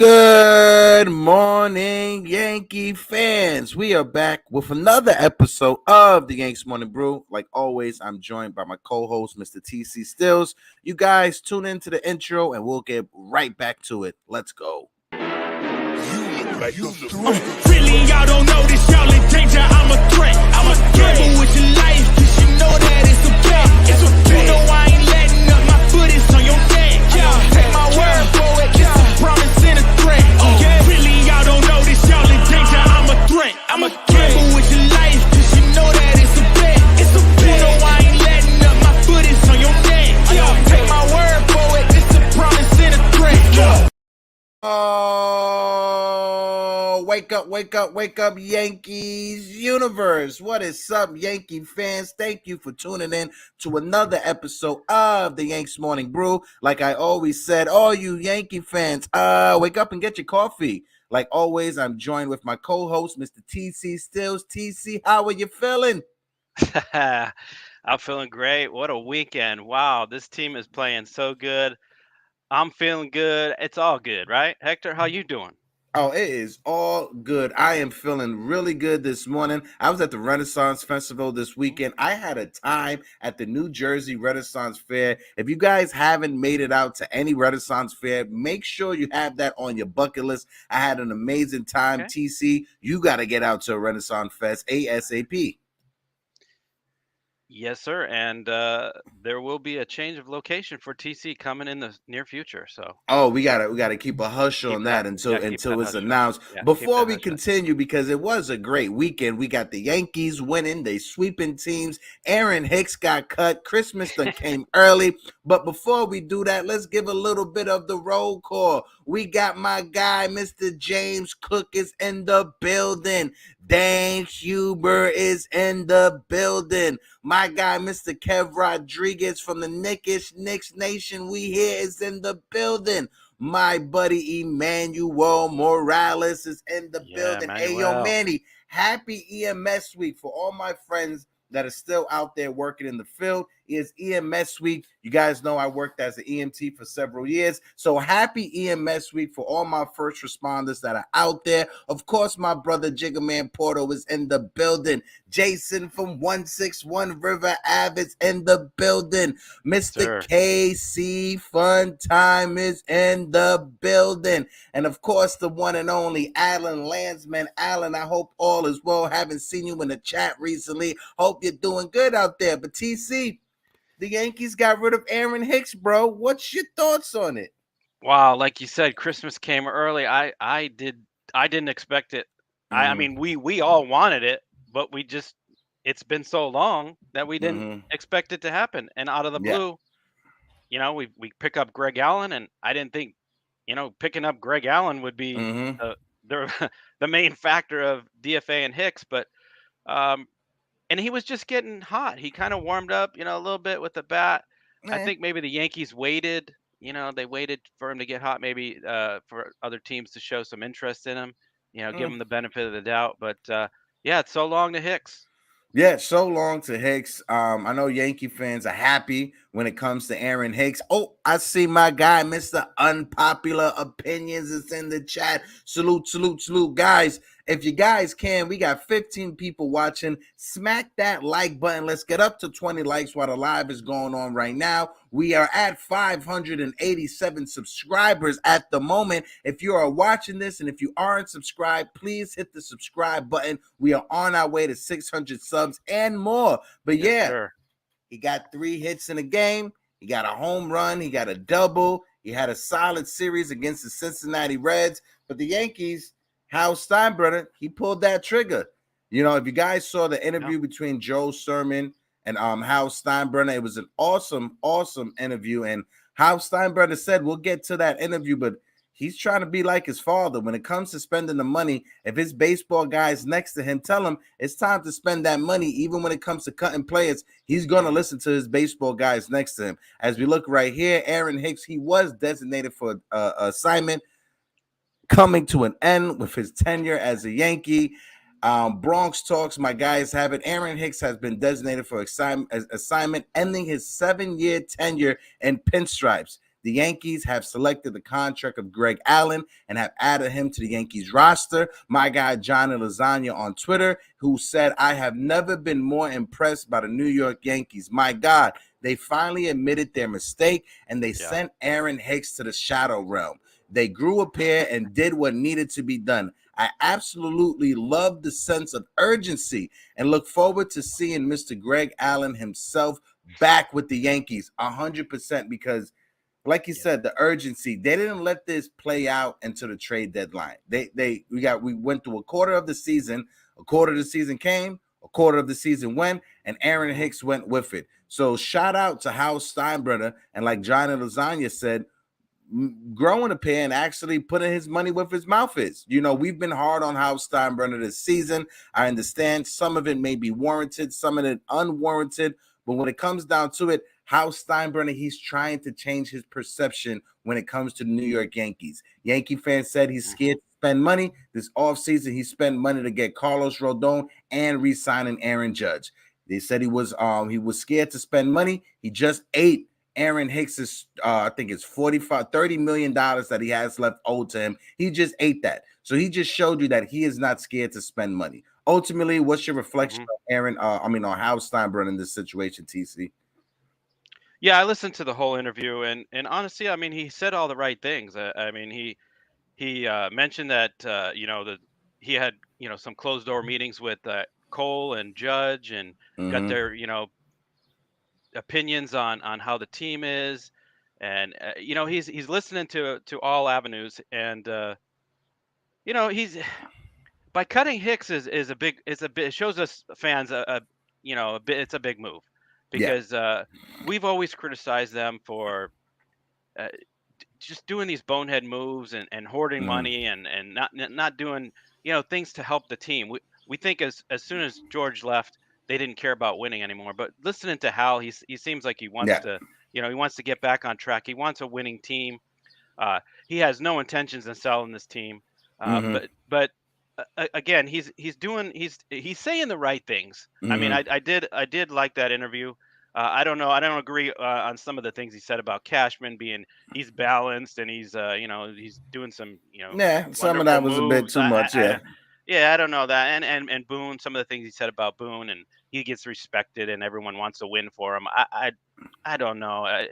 Good morning, Yankee fans. We are back with another episode of the Yankees Morning Brew. Like always, I'm joined by my co-host, Mr. TC Stills. You guys tune into the intro and we'll get right back to it. Let's go. Really, y'all don't know this, y'all in danger. I'm a threat. I'm a gamble with your life, cause you know that it's a bet. It's a bet. You know I ain't letting up, my foot is on your neck. Take my word for it, it's a promise and a threat. Really, y'all don't know this, y'all in danger. I'm a threat. I'm a gamble with your life, cause you know that it's a bet. It's a bet. You know I ain't letting up, my foot is on your neck. Take my word for it, it's a promise and a threat. Oh, wake up, Yankees universe. What is up, Yankee fans? Thank you for tuning in to another episode of the Yankees Morning Brew. Like I always said, all you Yankee fans, wake up and get your coffee. Like always, I'm joined with my co-host, Mr. TC Stills. TC, how are you feeling? I'm feeling great. What a weekend. Wow, this team is playing so good. I'm feeling good. It's all good, right? Hector, how you doing? Oh, it is all good. I am feeling really good this morning. I was at the Renaissance Festival this weekend. I had a time at the New Jersey Renaissance Fair. If you guys haven't made it out to any Renaissance Fair, make sure you have that on your bucket list. I had an amazing time. Okay. TC, you got to get out to a Renaissance Fest ASAP. Yes, sir. And there will be a change of location for TC coming in the near future. So Oh, we gotta keep a hush keep on that that. until Yeah, keep that it's hush hush. announced. Yeah, keep Before that we hush hush. continue, because it was a great weekend, we got the Yankees winning, they sweeping teams. Aaron Hicks got cut. Christmas done came early. But before we do that, let's give a little bit of the roll call. We got my guy, Mr. James Cook, is in the building. Dan Huber is in the building. My guy, Mr. Kev Rodriguez from the Knicks Nation, we here is in the building. My buddy Emmanuel Morales is in the building. Hey, yo, Emmanuel. Manny, happy EMS week for all my friends that are still out there working in the field. It's EMS week. You guys know I worked as an EMT for several years. So happy EMS week for all my first responders that are out there. Of course, my brother Jiggerman Porto is in the building. Jason from 161 River Ave is in the building. Mr. Sir. KC Fun Time is in the building. And of course, the one and only Alan Landsman. Alan, I hope all is well. Haven't seen you in the chat recently. Hope you're doing good out there. But TC, the Yankees got rid of Aaron Hicks, bro. What's your thoughts on it? Wow, like you said, Christmas came early. I didn't expect it. I mean, we all wanted it, but it's been so long that we didn't expect it to happen. And out of the blue, we pick up Greg Allen, and I didn't think, picking up Greg Allen would be the main factor of DFA and Hicks, but and he was just getting hot. He kind of warmed up, a little bit with the bat. I think maybe the Yankees waited. They waited for him to get hot, maybe for other teams to show some interest in him. Give him the benefit of the doubt. But yeah, it's so long to Hicks. Yeah, so long to Hicks. I know Yankee fans are happy when it comes to Aaron Hicks. Oh, I see my guy, Mr. Unpopular Opinions, is in the chat. Salute, guys. If you guys can, we got 15 people watching. Smack that like button. Let's get up to 20 likes while the live is going on right now. We are at 587 subscribers at the moment. If you are watching this and if you aren't subscribed, please hit the subscribe button. We are on our way to 600 subs and more. But Yes, sir. he got 3 hits in a game. He got a home run. He got a double. He had a solid series against the Cincinnati Reds. But the Yankees, Hal Steinbrenner, he pulled that trigger. If you guys saw the interview between Joe Sermon and Hal Steinbrenner, it was an awesome interview. And Hal Steinbrenner said, we'll get to that interview, but he's trying to be like his father. When it comes to spending the money, if his baseball guys next to him tell him it's time to spend that money, even when it comes to cutting players, he's going to listen to his baseball guys next to him. As we look right here, Aaron Hicks, he was designated for assignment, coming to an end with his tenure as a Yankee. Bronx Talks, my guys have it. Aaron Hicks has been designated for assignment, ending his 7-year tenure in pinstripes. The Yankees have selected the contract of Greg Allen and have added him to the Yankees roster. My guy Johnny Lasagna on Twitter, who said, I have never been more impressed by the New York Yankees. My God, they finally admitted their mistake and they sent Aaron Hicks to the shadow realm. They grew a pair and did what needed to be done. I absolutely love the sense of urgency and look forward to seeing Mr. Greg Allen himself back with the Yankees 100%, because like you said, the urgency, they didn't let this play out until the trade deadline. We went through a quarter of the season came, a quarter of the season went, and Aaron Hicks went with it. So shout out to Hal Steinbrenner, and like Johnny Lasagna said, growing a pair and actually putting his money where his mouth is. You know, we've been hard on Hal Steinbrenner this season. I understand some of it may be warranted, some of it unwarranted, but when it comes down to it, Hal Steinbrenner, he's trying to change his perception when it comes to the New York Yankees. Yankee fans said he's scared to spend money. This offseason, he spent money to get Carlos Rodon and re-signing Aaron Judge. They said he was scared to spend money. He just ate Aaron Hicks' I think it's $30 million that he has left owed to him. He just ate that. So he just showed you that he is not scared to spend money. Ultimately, what's your reflection on on Hal Steinbrenner in this situation, TC? Yeah, I listened to the whole interview, and honestly, I mean, he said all the right things. I mean, he mentioned that he had some closed door meetings with Cole and Judge, and got their opinions on how the team is, and he's listening to all avenues, and he's by cutting Hicks is a big, it shows us fans a bit, it's a big move, because we've always criticized them for just doing these bonehead moves and hoarding money and not doing things to help the team. We think as soon as George left, they didn't care about winning anymore. But listening to Hal, he seems like he wants to he wants to get back on track. He wants a winning team. He has no intentions of selling this team. But again, he's saying the right things. I mean, I did like that interview. I don't know. I don't agree on some of the things he said about Cashman he's balanced and he's he's doing some some of that was moves. A bit too much. I don't know that. And Boone, some of the things he said about Boone, and he gets respected and everyone wants to win for him. I don't know.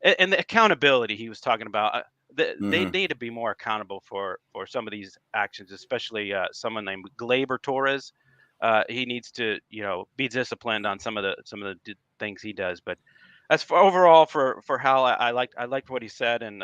And the accountability he was talking about. They need to be more accountable for some of these actions, especially someone named Gleyber Torres. He needs to be disciplined on some of the things he does. But as for overall for Hal, I liked what he said, and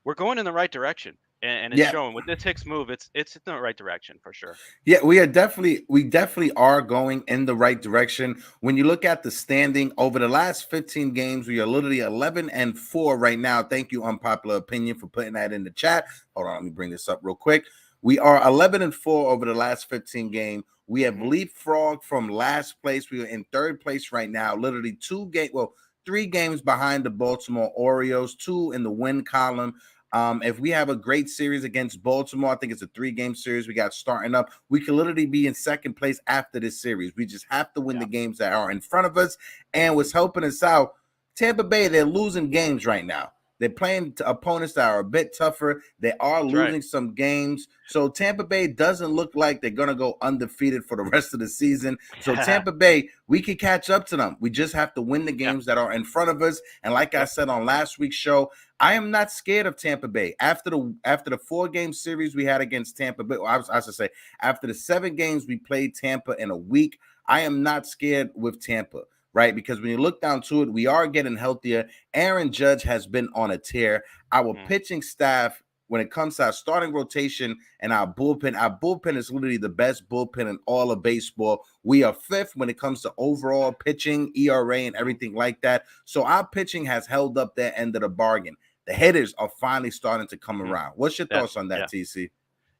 we're going in the right direction. And it's showing with this Hicks move, it's in the right direction for sure. Yeah, we definitely are going in the right direction. When you look at the standing over the last 15 games, we are literally 11-4 right now. Thank you, Unpopular Opinion, for putting that in the chat. Hold on, let me bring this up real quick. We are 11-4 over the last 15 games. We have leapfrogged from last place. We are in third place right now, literally 3 games behind the Baltimore Orioles, 2 in the win column. If we have a great series against Baltimore, I think it's a 3-game series we got starting up, we can literally be in second place after this series. We just have to win the games that are in front of us. And what's helping us out, Tampa Bay, they're losing games right now. They're playing opponents that are a bit tougher. They are losing some games. So Tampa Bay doesn't look like they're going to go undefeated for the rest of the season. So Tampa Bay, we can catch up to them. We just have to win the games that are in front of us. And like I said on last week's show, I am not scared of Tampa Bay. After the 4-game series we had against Tampa Bay, I should say, after the 7 games we played Tampa in a week, I am not scared with Tampa. Right? Because when you look down to it, we are getting healthier. Aaron Judge has been on a tear. Our pitching staff, when it comes to our starting rotation and our bullpen is literally the best bullpen in all of baseball. We are 5th when it comes to overall pitching, ERA, and everything like that. So our pitching has held up their end of the bargain. The hitters are finally starting to come around. What's your thoughts on that, TC?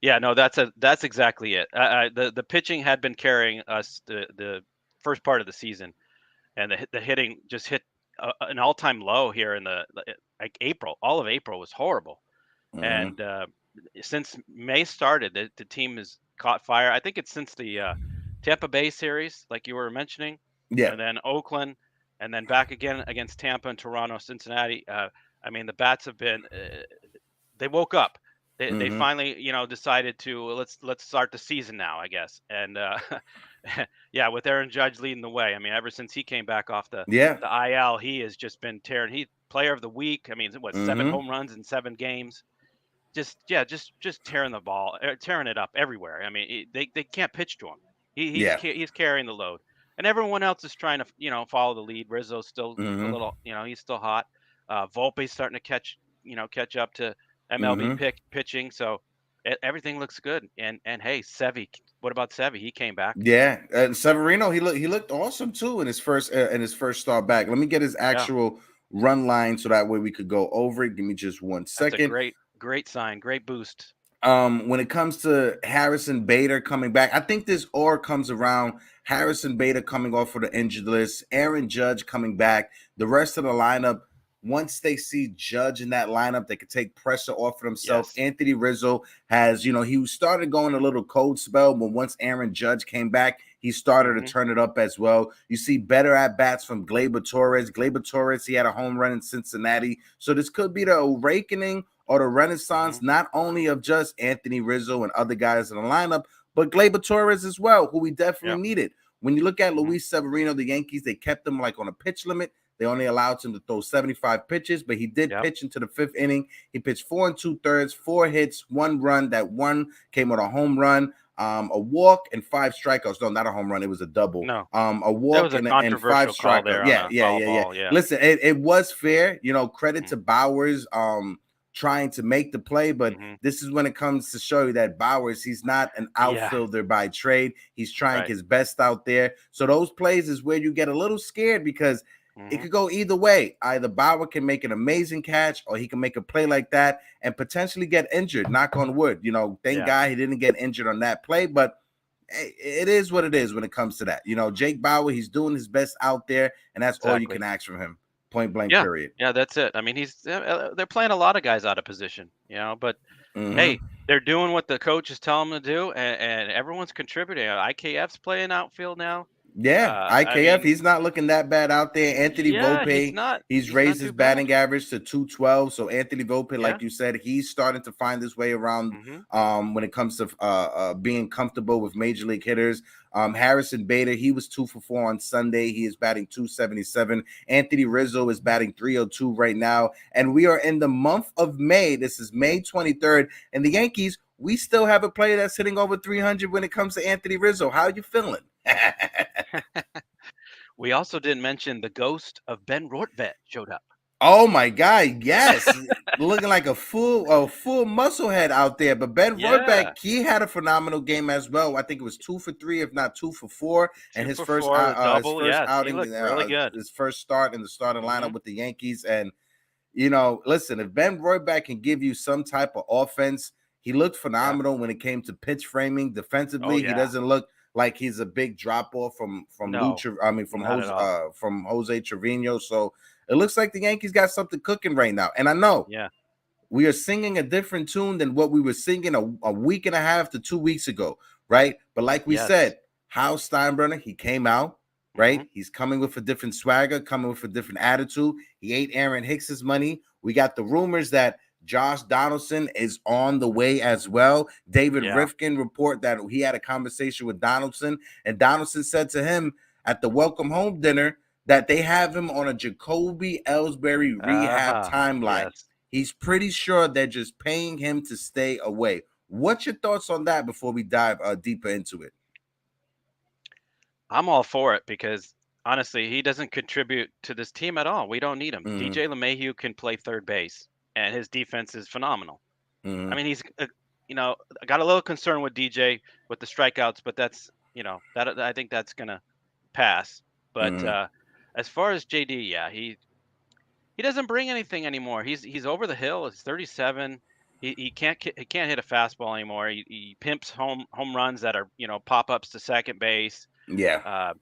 Yeah, no, that's exactly it. The pitching had been carrying us the first part of the season. And the hitting just hit an all-time low here in April. All of April was horrible. And since May started, the team has caught fire. I think it's since the Tampa Bay series, like you were mentioning. Yeah. And then Oakland, and then back again against Tampa and Toronto, Cincinnati. I mean, the bats have been they woke up. They Mm-hmm. finally, decided to let's start the season now, I guess. And yeah, with Aaron Judge leading the way. I mean, ever since he came back off Yeah. the IL, he has just been tearing. He player of the week. I mean, what, 7 home runs in 7 games? Just tearing the ball, tearing it up everywhere. I mean, they can't pitch to him. Yeah. He's carrying the load, and everyone else is trying to follow the lead. Rizzo's still a Mm-hmm. little, he's still hot. Volpe's starting to catch up to MLB Mm-hmm. pitching, so everything looks good. And hey, Sevy, what about Sevy? He came back. Yeah, and Severino, he looked awesome too in his first start back. Let me get his Yeah, actual run line so that way we could go over it. Give me just one that's a second. great sign, great boost. When it comes to Harrison Bader coming back, I think this all comes around Harrison Bader coming off of the injured list, Aaron Judge coming back, the rest of the lineup. Once they see Judge in that lineup, they could take pressure off of themselves. Yes. Anthony Rizzo has, he started going a little cold spell, but once Aaron Judge came back, he started to Hmm. turn it up as well. You see better at bats from Gleyber Torres. Gleyber Torres, he had a home run in Cincinnati. So this could be the awakening or the renaissance, Hmm. not only of just Anthony Rizzo and other guys in the lineup, but Gleyber Torres as well, who we definitely Yep. needed. When you look at Hmm. Luis Severino, the Yankees, they kept him like on a pitch limit. They only allowed him to throw 75 pitches, but he did Yep. pitch into the 5th inning. He pitched 4 2/3, 4 hits, 1 run. That one came with a home run, a walk, and 5 strikeouts. No, not a home run. It was a double. No, A that walk was a and 5 controversial call strikeouts. there on Yeah, a yeah, foul yeah, yeah. ball. Yeah. Listen, it was fair. Credit Mm. to Bowers. Trying to make the play, but Hmm. this is when it comes to show you that Bowers, he's not an Yeah. outfielder by trade. He's trying Right. his best out there. So those plays is where you get a little scared because it Hmm. could go either way. Either Bauer can make an amazing catch or he can make a play like that and potentially get injured. Knock on wood. Thank Yeah. God he didn't get injured on that play, but it is what it is when it comes to that. Jake Bauer, he's doing his best out there, and that's all you Exactly. can ask from him. Point blank, Yeah. period. Yeah, that's it. I mean, they're playing a lot of guys out of position, but Mm-hmm. hey, they're doing what the coaches tell them to do, and everyone's contributing. IKF's playing outfield now. Yeah, I IKF, mean, he's not looking that bad out there. Anthony yeah, Volpe, he's he's not raised his too bad. batting average to 212. So Anthony Volpe, Yeah. like you said, he's starting to find his way around Hmm. when it comes to being comfortable with major league hitters. Harrison Bader, he was 2 for 4 on Sunday. He is batting 277. Anthony Rizzo is batting 302 right now. And we are in the month of May. This is May 23rd. And the Yankees, we still have a player that's hitting over 300 when it comes to Anthony Rizzo. How are you feeling? We also didn't mention the ghost of Ben Rortvedt showed up. Oh my God, yes. Looking like a full muscle head out there. But Ben Yeah, Royback, he had a phenomenal game as well. I think it was 2 for 3, if not 2 for 4. And 2 for 4, the double. Yes, he outing, looked really good. his first start in the starting Hmm. lineup with the Yankees. And listen, if Ben Royback can give you some type of offense, he looked Yeah. phenomenal when it came to pitch framing. Oh Defensively, he yeah. doesn't look like he's a big drop off from No, not at all. From Jose Trevino. So it looks like the Yankees got something cooking right now. And I know Yeah. we are singing a different tune than what we were singing a week and a half to 2 weeks ago, right? But like we Yes. said, Hal Steinbrenner, he came out, Hmm. right? He's coming with a different swagger, coming with a different attitude. He ate Aaron Hicks's money. We got the rumors that Josh Donaldson is on the way as well. David Yeah. Rifkin report that he had a conversation with Donaldson, and Donaldson said to him at the welcome home dinner that they have him on a Jacoby Ellsbury rehab timeline. Yes. He's pretty sure they're just paying him to stay away. What's your thoughts on that before we dive deeper into it? I'm all for it because honestly, he doesn't contribute to this team at all. We don't need him. Mm-hmm. DJ LeMahieu can play third base, and his defense is phenomenal. Mm-hmm. I mean, he's I got a little concern with DJ with the strikeouts, but that's that I think that's gonna pass. But Mm-hmm. As far as JD, yeah, he doesn't bring anything anymore. He's over the hill. He's 37. He can't hit a fastball anymore. He pimps home runs that are pop ups to second base. Yeah.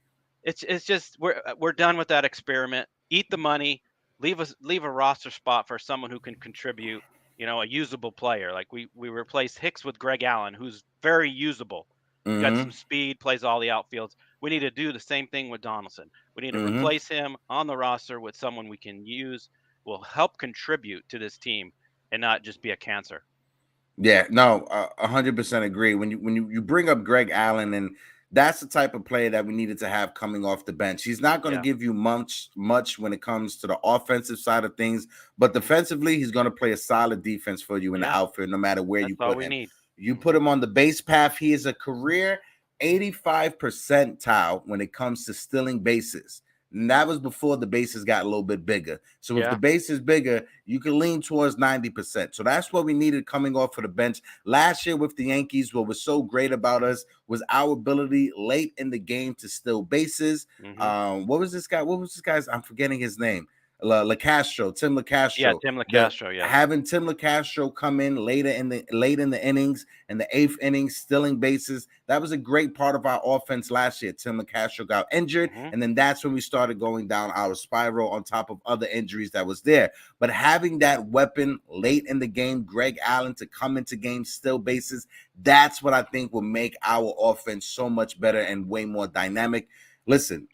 It's just we're done with that experiment. Eat the money. Leave a roster spot for someone who can contribute. A usable player. Like we replaced Hicks with Greg Allen, who's very usable. Mm-hmm. Got some speed, plays all the outfields. We need to do the same thing with Donaldson. We need to Mm-hmm. replace him on the roster with someone we can use will help contribute to this team and not just be a cancer. Yeah, no, 100% agree. When you bring up Greg Allen, and that's the type of player that we needed to have coming off the bench. He's not going to Yeah. give you much when it comes to the offensive side of things, but defensively, he's going to play a solid defense for you in the Yeah. outfield, no matter where That's you all put we him. need. You put him on the base path. He is a career 85 percentile when it comes to stealing bases. And that was before the bases got a little bit bigger. So if the base is bigger, you can lean towards 90%. So that's what we needed coming off of the bench. Last year with the Yankees, what was so great about us was our ability late in the game to steal bases. What was this guy? What was this guy's? I'm forgetting his name. Tim LaCastro. Yeah, Tim LaCastro. Yeah, having Tim LaCastro come in late in the innings, in the 8th inning, stealing bases. That was a great part of our offense last year. Tim LaCastro got injured, and then that's when we started going down our spiral on top of other injuries that was there. But having that weapon late in the game, Greg Allen, to come into games, steal bases, that's what I think will make our offense so much better and way more dynamic. Listen,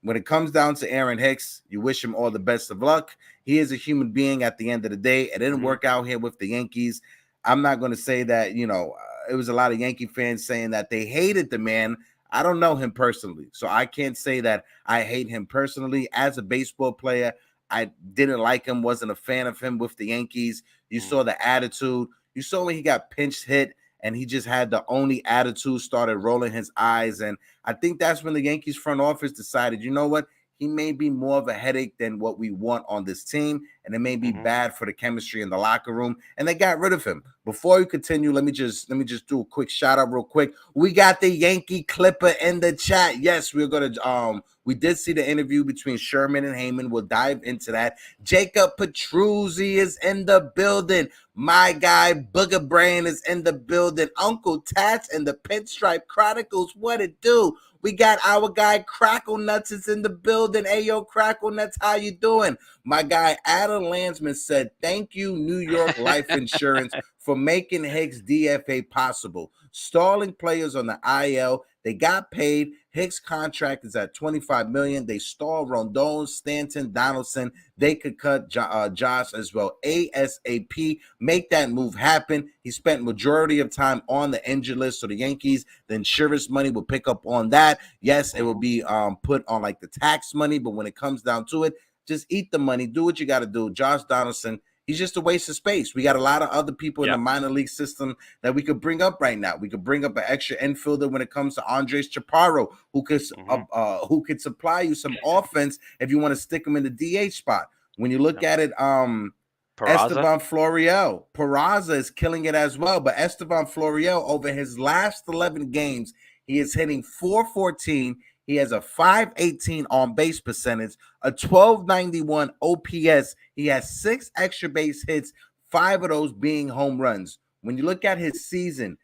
when it comes down to Aaron Hicks, you wish him all the best of luck. He is a human being at the end of the day. It didn't work out here with the Yankees. I'm not going to say that, it was a lot of Yankee fans saying that they hated the man. I don't know him personally, so I can't say that I hate him personally. As a baseball player, I didn't like him, wasn't a fan of him with the Yankees. You saw the attitude. You saw when he got pinch hit and he just had the only attitude, started rolling his eyes. And I think that's when the Yankees front office decided, you know what? He may be more of a headache than what we want on this team, and it may be bad for the chemistry in the locker room. And they got rid of him. Before we continue, let me just do a quick shout out real quick. We got the Yankee Clipper in the chat. Yes, we're gonna we did see the interview between Sherman and Heyman. We'll dive into that. Jacob Petruzzi is in the building. My guy Booger Brain is in the building. Uncle Tats and the Pinstripe Chronicles. What it do? We got our guy Crackle Nuts is in the building. Hey, yo, Crackle Nuts, how you doing? My guy Adam Landsman said, thank you, New York Life Insurance, for making Hicks DFA possible. Stalling players on the IL. They got paid. Hicks' contract is at $25 million. They stall Rondon, Stanton, Donaldson. They could cut Josh as well. ASAP. Make that move happen. He spent majority of time on the injured list, so the Yankees, the insurance money will pick up on that. Yes, it will be put on like the tax money, but when it comes down to it, just eat the money. Do what you got to do. Josh Donaldson, he's just a waste of space. We got a lot of other people in the minor league system that we could bring up right now. We could bring up an extra infielder when it comes to Andres Chaparro, who could supply you some offense if you want to stick him in the DH spot. When you look at it, Esteban Florial, Peraza is killing it as well. But Esteban Florial, over his last 11 games, he is hitting .414. He has a .518 on base percentage, a .1291 OPS. He has 6 extra base hits, 5 of those being home runs. When you look at his season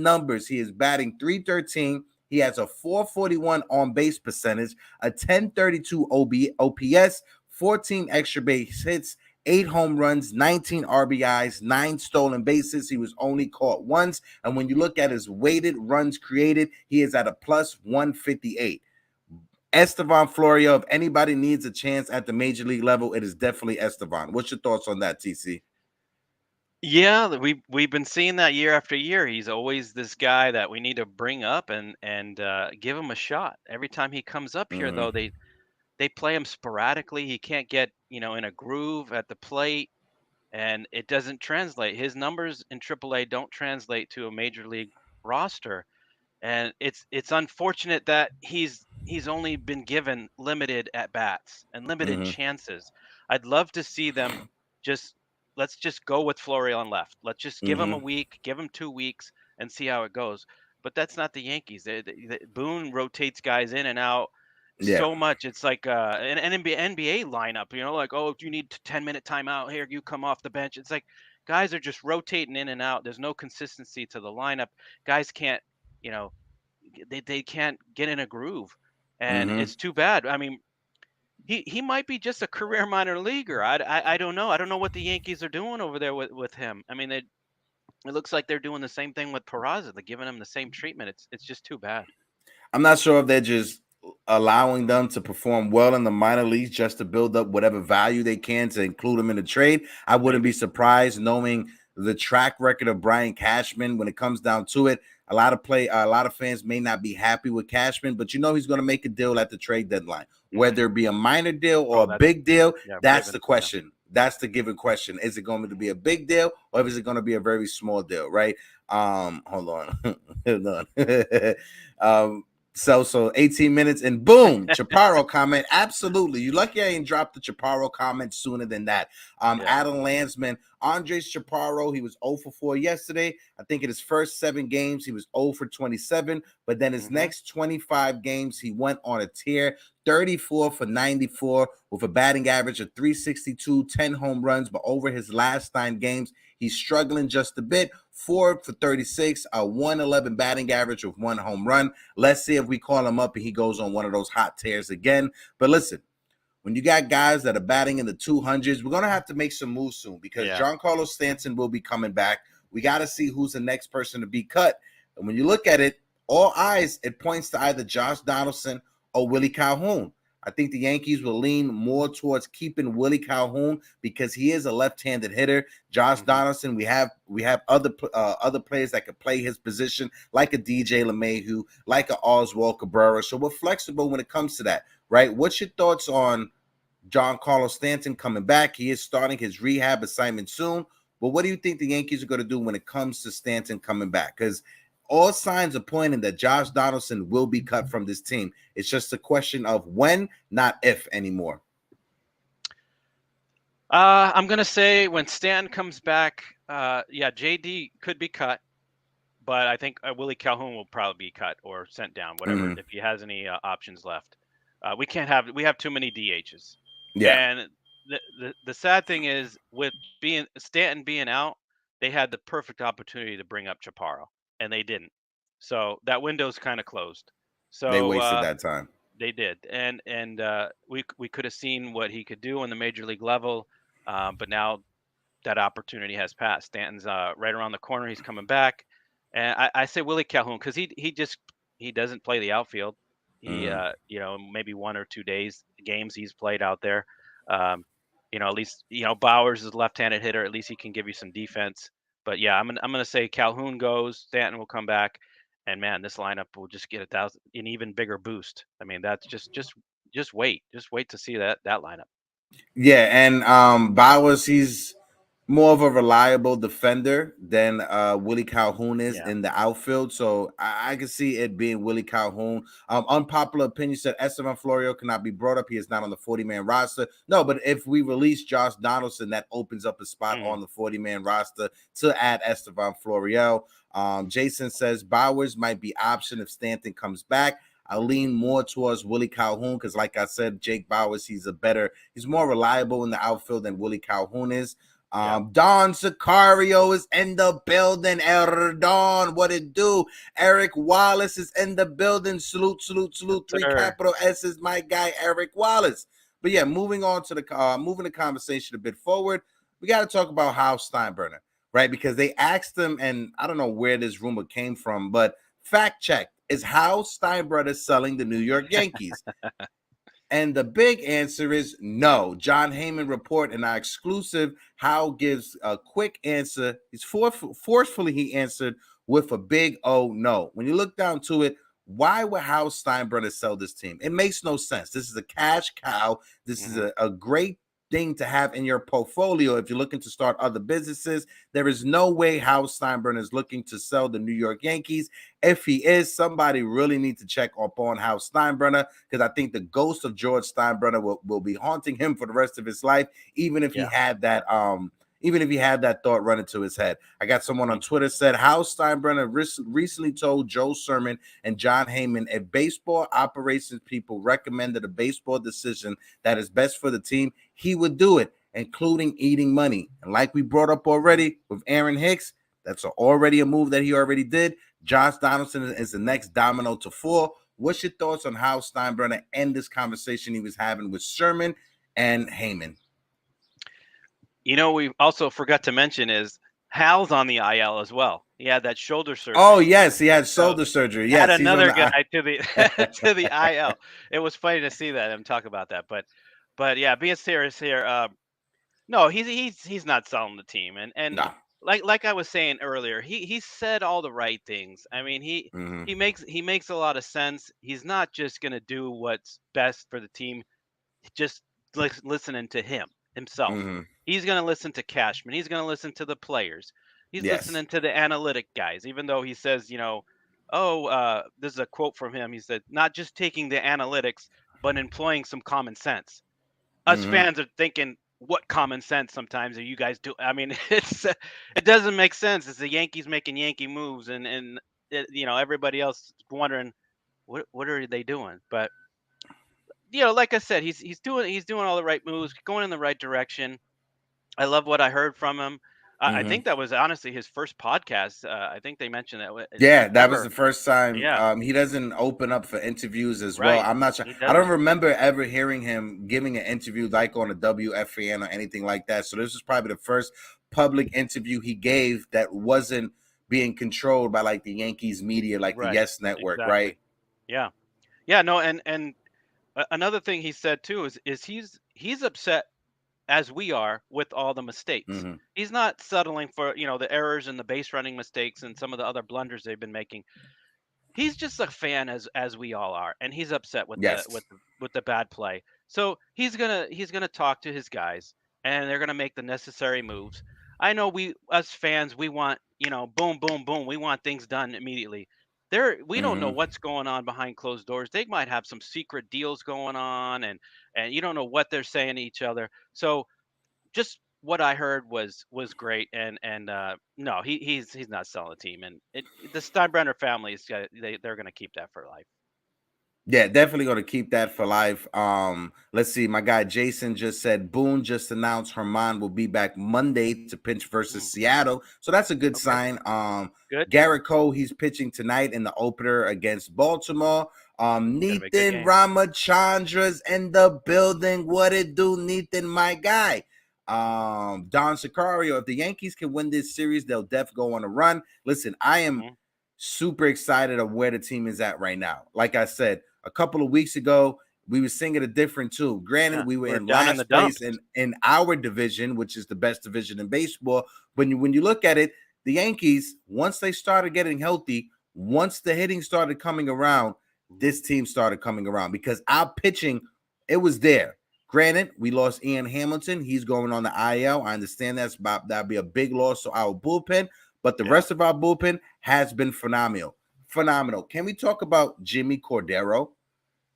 numbers, he is batting .313. He has a .441 on base percentage, a .1032 OPS, 14 extra base hits, 8 home runs, 19 RBIs, 9 stolen bases. He was only caught once. And when you look at his weighted runs created, he is at a plus 158. Esteban Florial, if anybody needs a chance at the major league level, it is definitely Esteban. What's your thoughts on that, TC? Yeah, we've been seeing that year after year. He's always this guy that we need to bring up and give him a shot. Every time he comes up here, though, they play him sporadically. He can't get in a groove at the plate, and it doesn't translate. His numbers in AAA don't translate to a major league roster, and it's unfortunate that he's only been given limited at bats and limited chances. I'd love to see them let's just go with Florial on left. Let's just give him a week, give him 2 weeks, and see how it goes. But that's not the Yankees. Boone rotates guys in and out so much. It's like an NBA lineup, like, oh, if you need 10-minute timeout here, you come off the bench. It's like guys are just rotating in and out. There's no consistency to the lineup. Guys can't, they can't get in a groove, and it's too bad. I mean, he might be just a career minor leaguer. I don't know. I don't know what the Yankees are doing over there with him. I mean, it looks like they're doing the same thing with Peraza. They're giving him the same treatment. It's just too bad. I'm not sure if they're just allowing them to perform well in the minor leagues just to build up whatever value they can to include them in the trade. I wouldn't be surprised knowing the track record of Brian Cashman when it comes down to it. A lot of fans may not be happy with Cashman, but he's going to make a deal at the trade deadline. Whether it be a minor deal or a big deal, that's the question. That's the given question. Is it going to be a big deal or is it going to be a very small deal, right? Hold on. Hold on. So 18 minutes and boom, Chaparro comment. Absolutely. You lucky I ain't dropped the Chaparro comment sooner than that. Adam Landsman, Andres Chaparro, he was 0 for 4 yesterday. I think in his first 7 games, he was 0 for 27. But then his next 25 games, he went on a tear, 34 for 94 with a batting average of 362, 10 home runs. But over his last 9 games, he's struggling just a bit. 4 for 36, a 111 batting average with 1 home run. Let's see if we call him up and he goes on one of those hot tears again. But listen, when you got guys that are batting in the 200s, we're going to have to make some moves soon because Giancarlo Stanton will be coming back. We got to see who's the next person to be cut. And when you look at it, all eyes, it points to either Josh Donaldson or Willie Calhoun. I think the Yankees will lean more towards keeping Willie Calhoun because he is a left-handed hitter. Josh Donaldson, we have other players that could play his position, like a DJ LeMahieu, like a Oswald Cabrera. So we're flexible when it comes to that, right? What's your thoughts on Giancarlo Stanton coming back? He is starting his rehab assignment soon. But what do you think the Yankees are going to do when it comes to Stanton coming back? Because all signs are pointing that Josh Donaldson will be cut from this team. It's just a question of when, not if anymore. I'm going to say when Stanton comes back, JD could be cut, but I think Willie Calhoun will probably be cut or sent down, whatever, if he has any options left. We have too many DHs. Yeah. And the sad thing is with Stanton being out, they had the perfect opportunity to bring up Chaparro. And they didn't, so that window's kind of closed. So they wasted that time. They did, and we could have seen what he could do on the major league level, but now that opportunity has passed. Stanton's right around the corner. He's coming back, and I say Willie Calhoun because he doesn't play the outfield. He maybe 1 or 2 games he's played out there. At least Bowers is a left-handed hitter. At least he can give you some defense. But yeah, I'm gonna say Calhoun goes, Stanton will come back, and man, this lineup will just get an even bigger boost. I mean, that's just wait to see that lineup. Yeah, and Bowers, he's more of a reliable defender than Willie Calhoun is in the outfield. So I can see it being Willie Calhoun. Unpopular opinion said Esteban Florial cannot be brought up. He is not on the 40-man roster. No, but if we release Josh Donaldson, that opens up a spot on the 40-man roster to add Esteban Florial. Jason says Bowers might be option if Stanton comes back. I lean more towards Willie Calhoun because, like I said, Jake Bowers, he's more reliable in the outfield than Willie Calhoun is. Don Sicario is in the building. Don, what it do? Eric Wallace is in the building. Salute. 3 capital S's, my guy, Eric Wallace. But yeah, moving the conversation a bit forward, we got to talk about Hal Steinbrenner, right? Because they asked him, and I don't know where this rumor came from, but fact check, is Hal Steinbrenner selling the New York Yankees? And the big answer is no. John Heyman report in our exclusive. Hal gives a quick answer. He's forcefully he answered with a big no. When you look down to it, why would Hal Steinbrenner sell this team? It makes no sense. This is a cash cow. This is a great thing to have in your portfolio if you're looking to start other businesses. There is no way Hal Steinbrenner is looking to sell the New York Yankees. If he is, somebody really needs to check up on Hal Steinbrenner because I think the ghost of George Steinbrenner will be haunting him for the rest of his life, even if he had that thought running to his head. I got someone on Twitter said Hal Steinbrenner recently told Joe Sermon and John Heyman if baseball operations people recommended a baseball decision that is best for the team, he would do it, including eating money. And like we brought up already with Aaron Hicks, that's already a move that he already did. Josh Donaldson is the next domino to fall. What's your thoughts on Hal Steinbrenner and this conversation he was having with Sermon and Heyman? We also forgot to mention is Hal's on the IL as well. He had that shoulder surgery. Oh yes, he had shoulder surgery. Yes, add another he's on guy to the to the IL. It was funny to see that and talk about that. But yeah, being serious here. No, he's not selling the team, and No. like I was saying earlier, he said all the right things. I mean, Mm-hmm. he makes a lot of sense. He's not just gonna do what's best for the team, just listening to himself. Mm-hmm. He's gonna listen to Cashman. He's gonna listen to the players. He's Yes. listening to the analytic guys, even though he says, oh, this is a quote from him. He said, not just taking the analytics, but employing some common sense. Us Mm-hmm. fans are thinking, what common sense sometimes are you guys do? I mean, it doesn't make sense. It's the Yankees making Yankee moves, and everybody else wondering what are they doing? But like I said, he's doing all the right moves, going in the right direction. I love what I heard from him. I Mm-hmm. think that was honestly his first podcast. I think they mentioned that. Yeah, that was the first time. Yeah. He doesn't open up for interviews as well. Right. I'm not sure. He I don't doesn't. remember ever hearing him giving an interview like on a WFAN or anything like that. So this was probably the first public interview he gave that wasn't being controlled by like the Yankees media, like the Right. Yes Network, Exactly. right? Yeah. No. And another thing he said too is he's upset as we are with all the mistakes. Mm-hmm. He's not settling for the errors and the base running mistakes and some of the other blunders they've been making. He's just a fan as we all are, and he's upset with Yes. the bad play. So he's gonna talk to his guys, and they're gonna make the necessary moves. I know us fans, we want boom, boom, boom. We want things done immediately. We don't know Mm-hmm. what's going on behind closed doors. They might have some secret deals going on, and you don't know what they're saying to each other. So just what I heard was great, and no, he's not selling the team, and the Steinbrenner family is they're going to keep that for life. Yeah, definitely going to keep that for life. Let's see. My guy Jason just said Boone just announced Herman will be back Monday to pitch versus Seattle, so that's a good sign. Good. Garrett Cole, he's pitching tonight in the opener against Baltimore. Nathan Ramachandra's in the building. What it do, Nathan, my guy? Don Sicario. If the Yankees can win this series, they'll definitely go on a run. Listen, I am super excited of where the team is at right now. Like I said, a couple of weeks ago, we were singing a different tune. Granted, we were in last place in our division, which is the best division in baseball. But when you look at it, the Yankees, once they started getting healthy, once the hitting started coming around, this team started coming around because our pitching, it was there. Granted, we lost Ian Hamilton. He's going on the IL. I understand that'd be a big loss to our bullpen, but the rest of our bullpen has been phenomenal. Can we talk about Jimmy Cordero?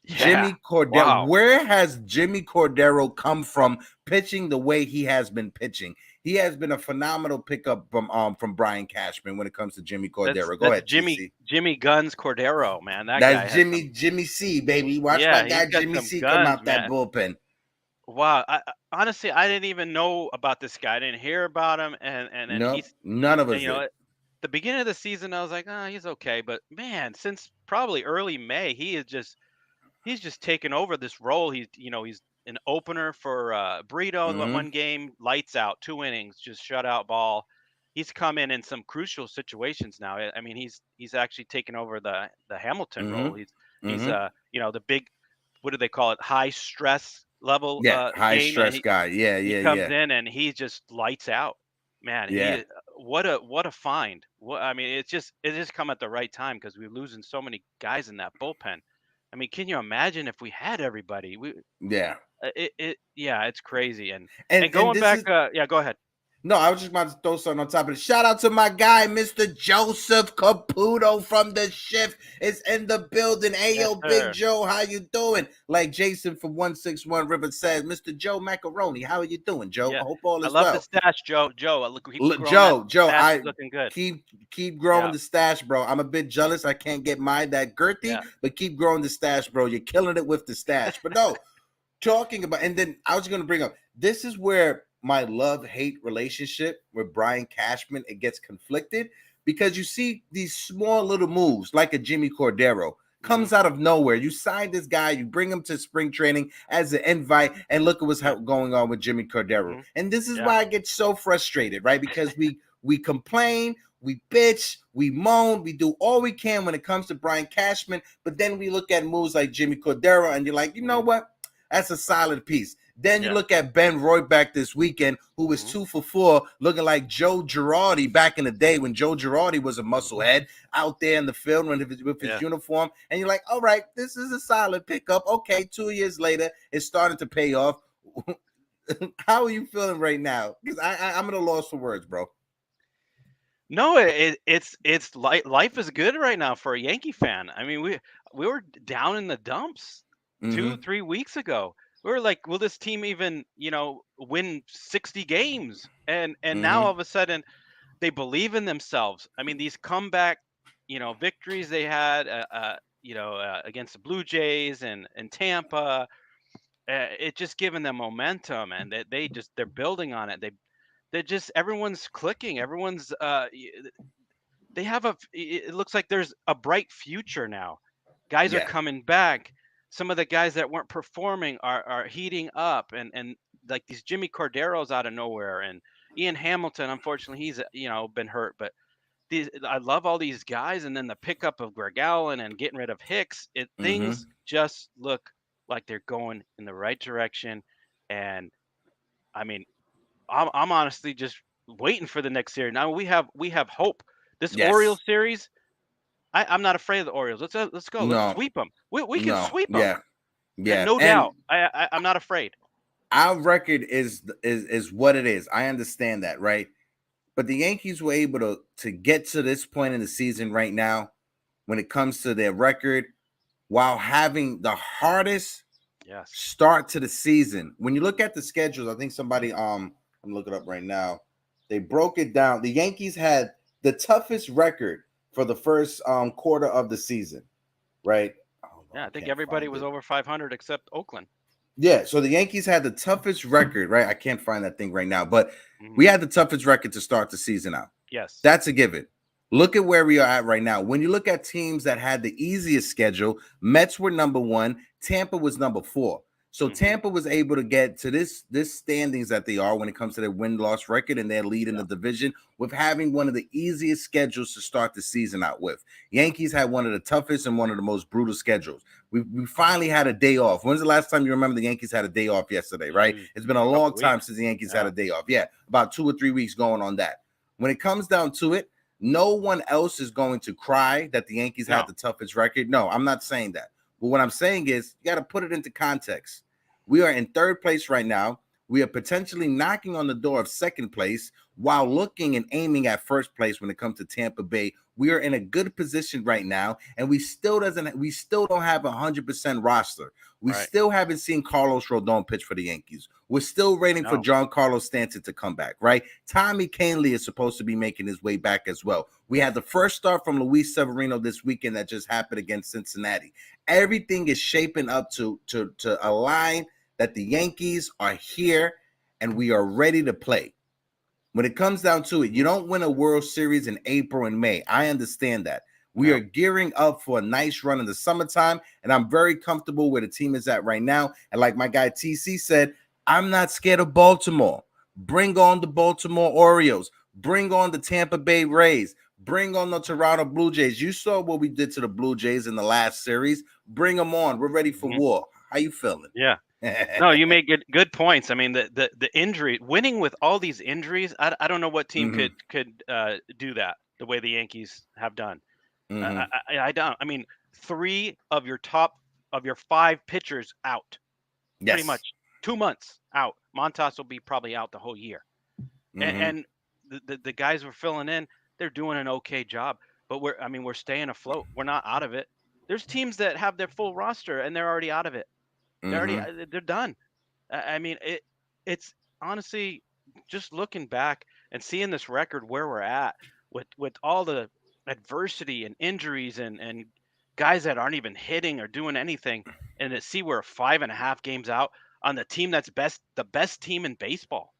Yeah. Jimmy Cordero. Wow. Where has Jimmy Cordero come from pitching the way he has been pitching? He has been a phenomenal pickup from Brian Cashman when it comes to Jimmy Cordero. Go ahead, Jimmy Guns Cordero, man. That's Jimmy C, baby. Watch my guy Jimmy C come out that bullpen. Wow. Honestly, I didn't even know about this guy. I didn't hear about him, and nope, none of us did. At the beginning of the season, I was like, he's okay. But man, since probably early May, he's just taken over this role. He's an opener for Brito in one game, lights out, 2 innings, just shutout ball. He's come in some crucial situations now. I mean, he's actually taken over the Hamilton role. He's the big, what do they call it? High stress level. High stress guy. He comes in and he just lights out. Man, what a find. I mean, it just come at the right time because we're losing so many guys in that bullpen. I mean, can you imagine if we had everybody? It's crazy. And going back, go ahead. No, I was just about to throw something on top of it. Shout out to my guy, Mr. Joseph Caputo from The Shift. Is in the building. Hey, yo, Big Joe, how you doing? Like Jason from 161 River says, Mr. Joe Macaroni, how are you doing, Joe? I hope all is well. I love the stash, Joe. Joe, I looking good. Keep growing the stash, bro. I'm a bit jealous. I can't get mine that girthy, but keep growing the stash, bro. You're killing it with the stash. But no, talking about, and then I was going to bring up, this is where my love-hate relationship with Brian Cashman, it gets conflicted because you see these small little moves like a Jimmy Cordero comes out of nowhere. You sign this guy, you bring him to spring training as an invite, and look at what's going on with Jimmy Cordero. And this is why I get so frustrated, right? Because we complain, we bitch, we moan, we do all we can when it comes to Brian Cashman, but then we look at moves like Jimmy Cordero, and you're like, you know what? That's a solid piece. Then you look at Ben Royback this weekend, who was 2 for 4, looking like Joe Girardi back in the day when Joe Girardi was a musclehead out there in the field with his uniform. And you're like, all right, this is a solid pickup. Okay, 2 years later, it's starting to pay off. How are you feeling right now? Because I'm at a loss for words, bro. No, it's life is good right now for a Yankee fan. I mean, we were down in the dumps 2-3 weeks ago. We were like, will this team even, win 60 games? And now all of a sudden they believe in themselves. I mean, these comeback, victories they had, against the Blue Jays and Tampa, it just given them momentum, and they're building on it. They're just, everyone's clicking. Everyone's, it looks like there's a bright future now. Guys are coming back. Some of the guys that weren't performing are heating up, and like these Jimmy Corderos out of nowhere, and Ian Hamilton, unfortunately, he's been hurt, but I love all these guys, and then the pickup of Greg Allen and getting rid of Hicks, things just look like they're going in the right direction. And I mean, I'm honestly just waiting for the next series. Now we have hope. This Orioles series, I'm not afraid of the Orioles. Let's go. Let's sweep them. We can sweep them. Yeah, no doubt. I'm not afraid. Our record is what it is. I understand that, right? But the Yankees were able to get to this point in the season right now when it comes to their record while having the hardest start to the season. When you look at the schedules, I think somebody I'm looking up right now. They broke it down. The Yankees had the toughest record for the first quarter of the season, right? Yeah, I think everybody was over 500 except Oakland. Yeah, so the Yankees had the toughest record, right? I can't find that thing right now, but we had the toughest record to start the season out. Yes. That's a given. Look at where we are at right now. When you look at teams that had the easiest schedule, Mets were number 1, Tampa was number 4. So Tampa was able to get to this standings that they are when it comes to their win-loss record and their lead in the division with having one of the easiest schedules to start the season out with. Yankees had one of the toughest and one of the most brutal schedules. We finally had a day off. When's the last time you remember the Yankees had a day off yesterday, right? It's been a long time since the Yankees had a day off. Yeah, about 2 or 3 weeks going on that. When it comes down to it, no one else is going to cry that the Yankees had the toughest record. No, I'm not saying that. But what I'm saying is you got to put it into context. We are in 3rd place right now. We are potentially knocking on the door of 2nd place while looking and aiming at 1st place when it comes to Tampa Bay. We are in a good position right now, and we still don't have a 100% roster. We still haven't seen Carlos Rodon pitch for the Yankees. We're still waiting for Giancarlo Stanton to come back, right? Tommy Kahnle is supposed to be making his way back as well. We had the first start from Luis Severino this weekend that just happened against Cincinnati. Everything is shaping up to align that the Yankees are here and we are ready to play. When it comes down to it, you don't win a World Series in April and May. I understand that. We are gearing up for a nice run in the summertime, and I'm very comfortable where the team is at right now. And like my guy TC said, I'm not scared of Baltimore. Bring on the Baltimore Orioles. Bring on the Tampa Bay Rays. Bring on the Toronto Blue Jays. You saw what we did to the Blue Jays in the last series. Bring them on. We're ready for war. How you feeling? Yeah. No, you make good points. I mean, the injury, winning with all these injuries, I don't know what team could do that the way the Yankees have done. I don't. I mean, 3 of your 5 pitchers out, pretty much 2 months out. Montas will be probably out the whole year, and the guys we're filling in, they're doing an okay job. But we're staying afloat. We're not out of it. There's teams that have their full roster and they're already out of it. They're done. I mean, it's honestly just looking back and seeing this record where we're at with all the adversity and injuries and guys that aren't even hitting or doing anything, and to see we're 5.5 games out on the team that's the best team in baseball.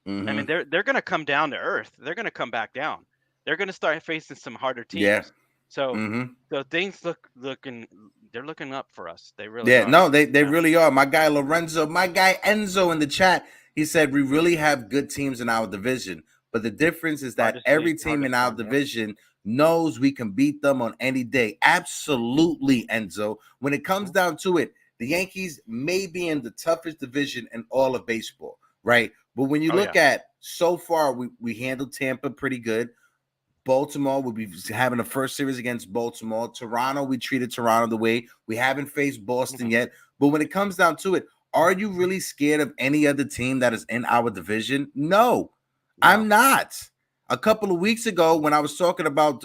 I mean, they're going to come down to earth. They're going to come back down. They're going to start facing some harder teams. Yeah. So things they're looking up for us. They really are. No, they really are. My guy Lorenzo, my guy Enzo in the chat, he said we really have good teams in our division, But the difference is that Hardest every league, team in hardest our one, yeah. division knows we can beat them on any day. Absolutely, Enzo. When it comes down to it, the Yankees may be in the toughest division in all of baseball, right? But when you look at so far, we handled Tampa pretty good. Baltimore, we'll be having the first series against Baltimore. Toronto, we treated Toronto the way. We haven't faced Boston yet. But when it comes down to it, are you really scared of any other team that is in our division? No, I'm not. A couple of weeks ago, when I was talking about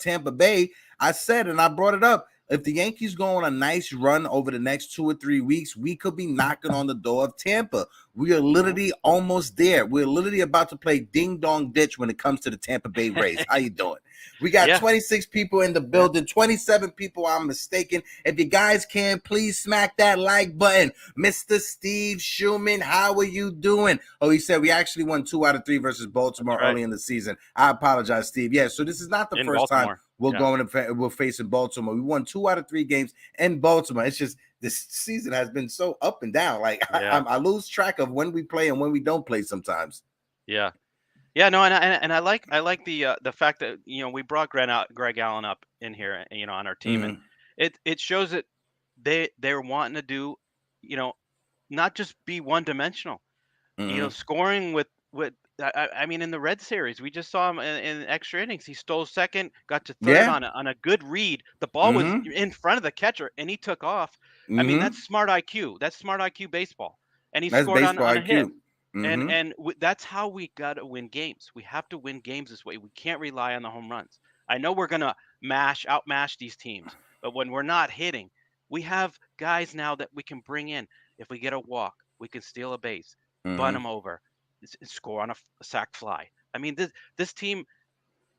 Tampa Bay, I said, and I brought it up, if the Yankees go on a nice run over the next 2 or 3 weeks, we could be knocking on the door of Tampa. We are literally almost there. We're literally about to play ding dong ditch when it comes to the Tampa Bay Rays. How you doing? We got 26 people in the building, 27 people, I'm mistaken. If you guys can, please smack that like button. Mr. Steve Schumann, how are you doing? Oh, he said we actually won 2 out of 3 versus Baltimore early in the season. I apologize, Steve. Yeah, so this is not the first time we're facing Baltimore. We won 2 out of 3 games in Baltimore. It's just this season has been so up and down. Like I lose track of when we play and when we don't play sometimes. Yeah. Yeah, no, and I like the fact that we brought Greg Allen up in here, on our team, and it shows that they're wanting to do, not just be one dimensional, scoring with I mean in the Red Series we just saw him in extra innings. He stole second, got to third on a good read. The ball was in front of the catcher and he took off. I mean that's smart IQ. That's smart IQ baseball, and he scored on a hit. And that's how we got to win games. We have to win games this way. We can't rely on the home runs. I know we're going to outmash these teams, but when we're not hitting, we have guys now that we can bring in. If we get a walk, we can steal a base, bunt them over, score on a sac fly. I mean, this team,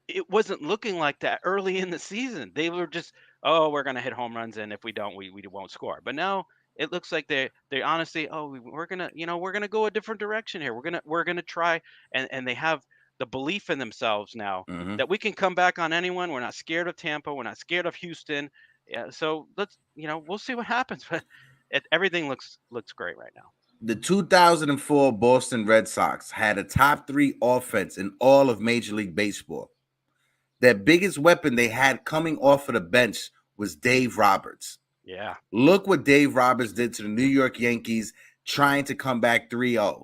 it wasn't looking like that early in the season. They were just, we're going to hit home runs, and if we don't, we won't score. But now it looks like they honestly, we're gonna go a different direction here. We're gonna try, and they have the belief in themselves now that we can come back on anyone. We're not scared of Tampa. We're not scared of Houston. Yeah, so let's we'll see what happens. But everything looks great right now. The 2004 Boston Red Sox had a top 3 offense in all of Major League Baseball. Their biggest weapon they had coming off of the bench was Dave Roberts. Yeah. Look what Dave Roberts did to the New York Yankees trying to come back 3-0.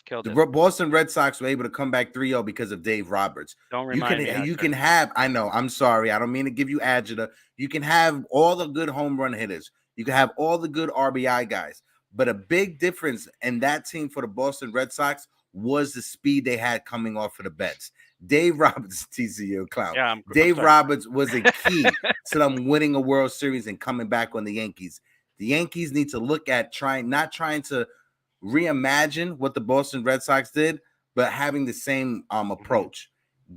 Killed the it. Boston Red Sox were able to come back 3-0 because of Dave Roberts. Don't remind me. You can have, I know, I'm sorry. I don't mean to give you agita. You can have all the good home run hitters. You can have all the good RBI guys. But a big difference in that team for the Boston Red Sox was the speed they had coming off of the bench. Dave Roberts, TCU clown. Yeah, Dave Roberts was a key to them winning a World Series and coming back on the Yankees. The Yankees need to look at not trying to reimagine what the Boston Red Sox did, but having the same approach.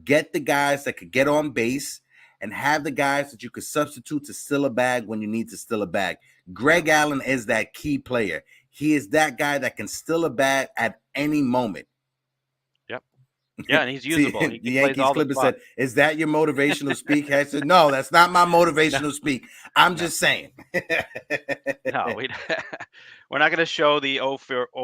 Get the guys that could get on base and have the guys that you could substitute to steal a bag when you need to steal a bag. Greg Allen is that key player. He is that guy that can steal a bag at any moment. Yeah, and he's usable. See, the Yankees Clipper said, "Is that your motivational speak?" I said, "No, that's not my motivational speak. I'm just saying." No, we're not going to show the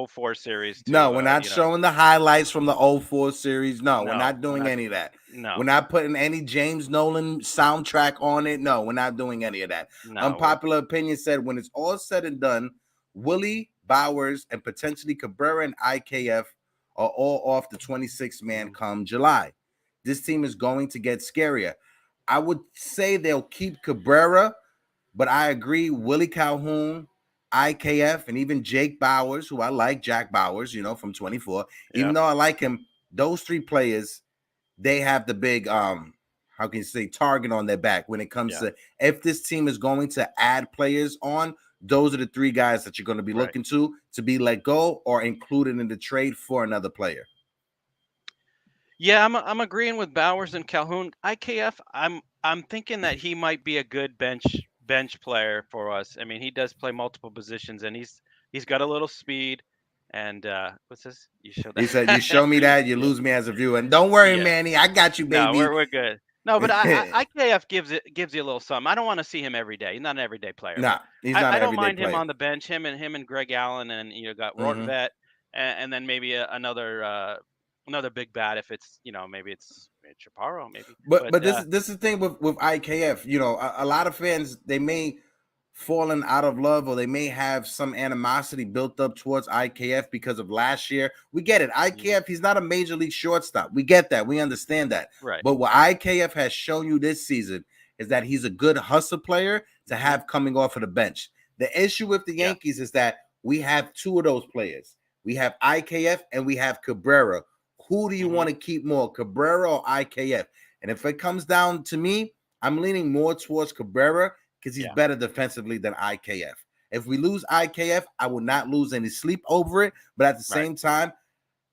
04 series. No, we're not showing the highlights from the 04 series. No, we're not doing any of that. No, we're not putting any James Nolan soundtrack on it. No, we're not doing any of that. No, Unpopular opinion said, when it's all said and done, Willie, Bowers, and potentially Cabrera and IKF are all off the 26-man come July. This team is going to get scarier. I would say they'll keep Cabrera, but I agree, Willie Calhoun, IKF, and even Jake Bowers, who I like, Jack Bowers, from 24. Even though I like him, those 3 players, they have the big, how can you say, target on their back when it comes to if this team is going to add players on. Those are the 3 guys that you're going to be looking to be let go or included in the trade for another player. Yeah, I'm agreeing with Bowers and Calhoun. IKF, I'm thinking that he might be a good bench player for us. I mean, he does play multiple positions, and he's got a little speed. And what's this? You show that? He said, "You show me that, you lose me as a viewer." And don't worry, Manny, I got you, baby. No, we're good. No, but IKF gives you a little something. I don't want to see him every day. He's not an everyday player. No, he's not. I don't mind him on the bench. Him and Greg Allen, and got Rortvet, and then maybe another another big bat if it's maybe it's Chaparro maybe. But this is the thing with IKF. A lot of fans, they may fallen out of love, or they may have some animosity built up towards IKF because of last year. We get it. IKF, he's not a major league shortstop. We get that. We understand that. Right. But what IKF has shown you this season is that he's a good hustle player to have coming off of the bench. The issue with the Yankees is that we have two of those players. We have IKF and we have Cabrera. Who do you want to keep more, Cabrera or IKF? And if it comes down to me, I'm leaning more towards Cabrera because he's better defensively than IKF. If we lose IKF, I will not lose any sleep over it. But at the same time,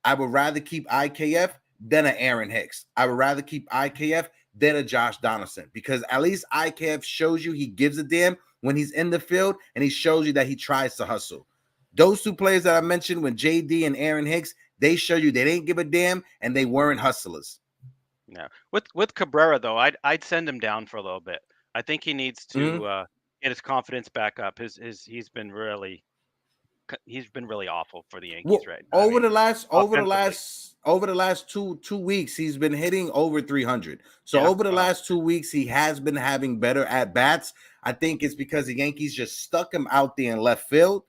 I would rather keep IKF than an Aaron Hicks. I would rather keep IKF than a Josh Donaldson, because at least IKF shows you he gives a damn when he's in the field, and he shows you that he tries to hustle. Those two players that I mentioned, when JD and Aaron Hicks, they show you they didn't give a damn and they weren't hustlers. No, with Cabrera though, I'd send him down for a little bit. I think he needs to get his confidence back up. He's been really awful for the Yankees right now. Over the last two weeks, he's been hitting over 300. So over the last 2 weeks, he has been having better at bats. I think it's because the Yankees just stuck him out there in left field.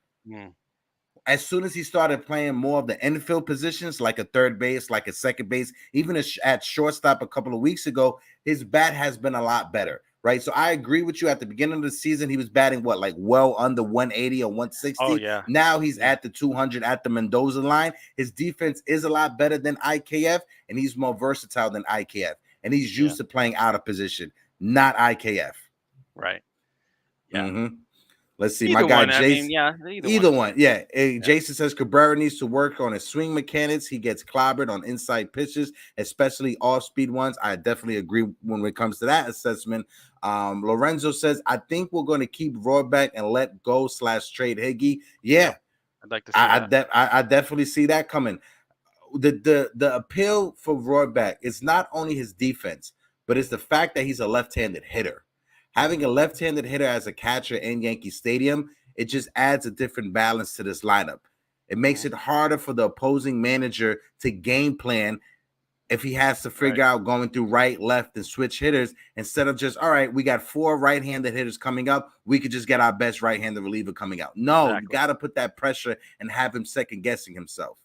As soon as he started playing more of the infield positions, like a third base, like a second base, even at shortstop a couple of weeks ago, his bat has been a lot better, right? So I agree with you. At the beginning of the season, he was batting well under 180 or 160. Oh, yeah. Now he's at the 200 at the Mendoza line. His defense is a lot better than IKF, and he's more versatile than IKF. And he's used to playing out of position, not IKF. Right. Yeah. Let's see. Either My guy one, Jason. Either one. Yeah. Jason says Cabrera needs to work on his swing mechanics. He gets clobbered on inside pitches, especially off-speed ones. I definitely agree when it comes to that assessment. Lorenzo says, I think we're going to keep Rohrbeck and let go / trade Higgy. Yeah. I'd like to see that. I definitely see that coming. The appeal for Rohrbeck is not only his defense, but it's the fact that he's a left-handed hitter. Having a left-handed hitter as a catcher in Yankee Stadium, it just adds a different balance to this lineup. It makes it harder for the opposing manager to game plan if he has to figure out going through right, left, and switch hitters, instead of just, all right, we got 4 right-handed hitters coming up, we could just get our best right-handed reliever coming out. No, you got to put that pressure and have him second-guessing himself.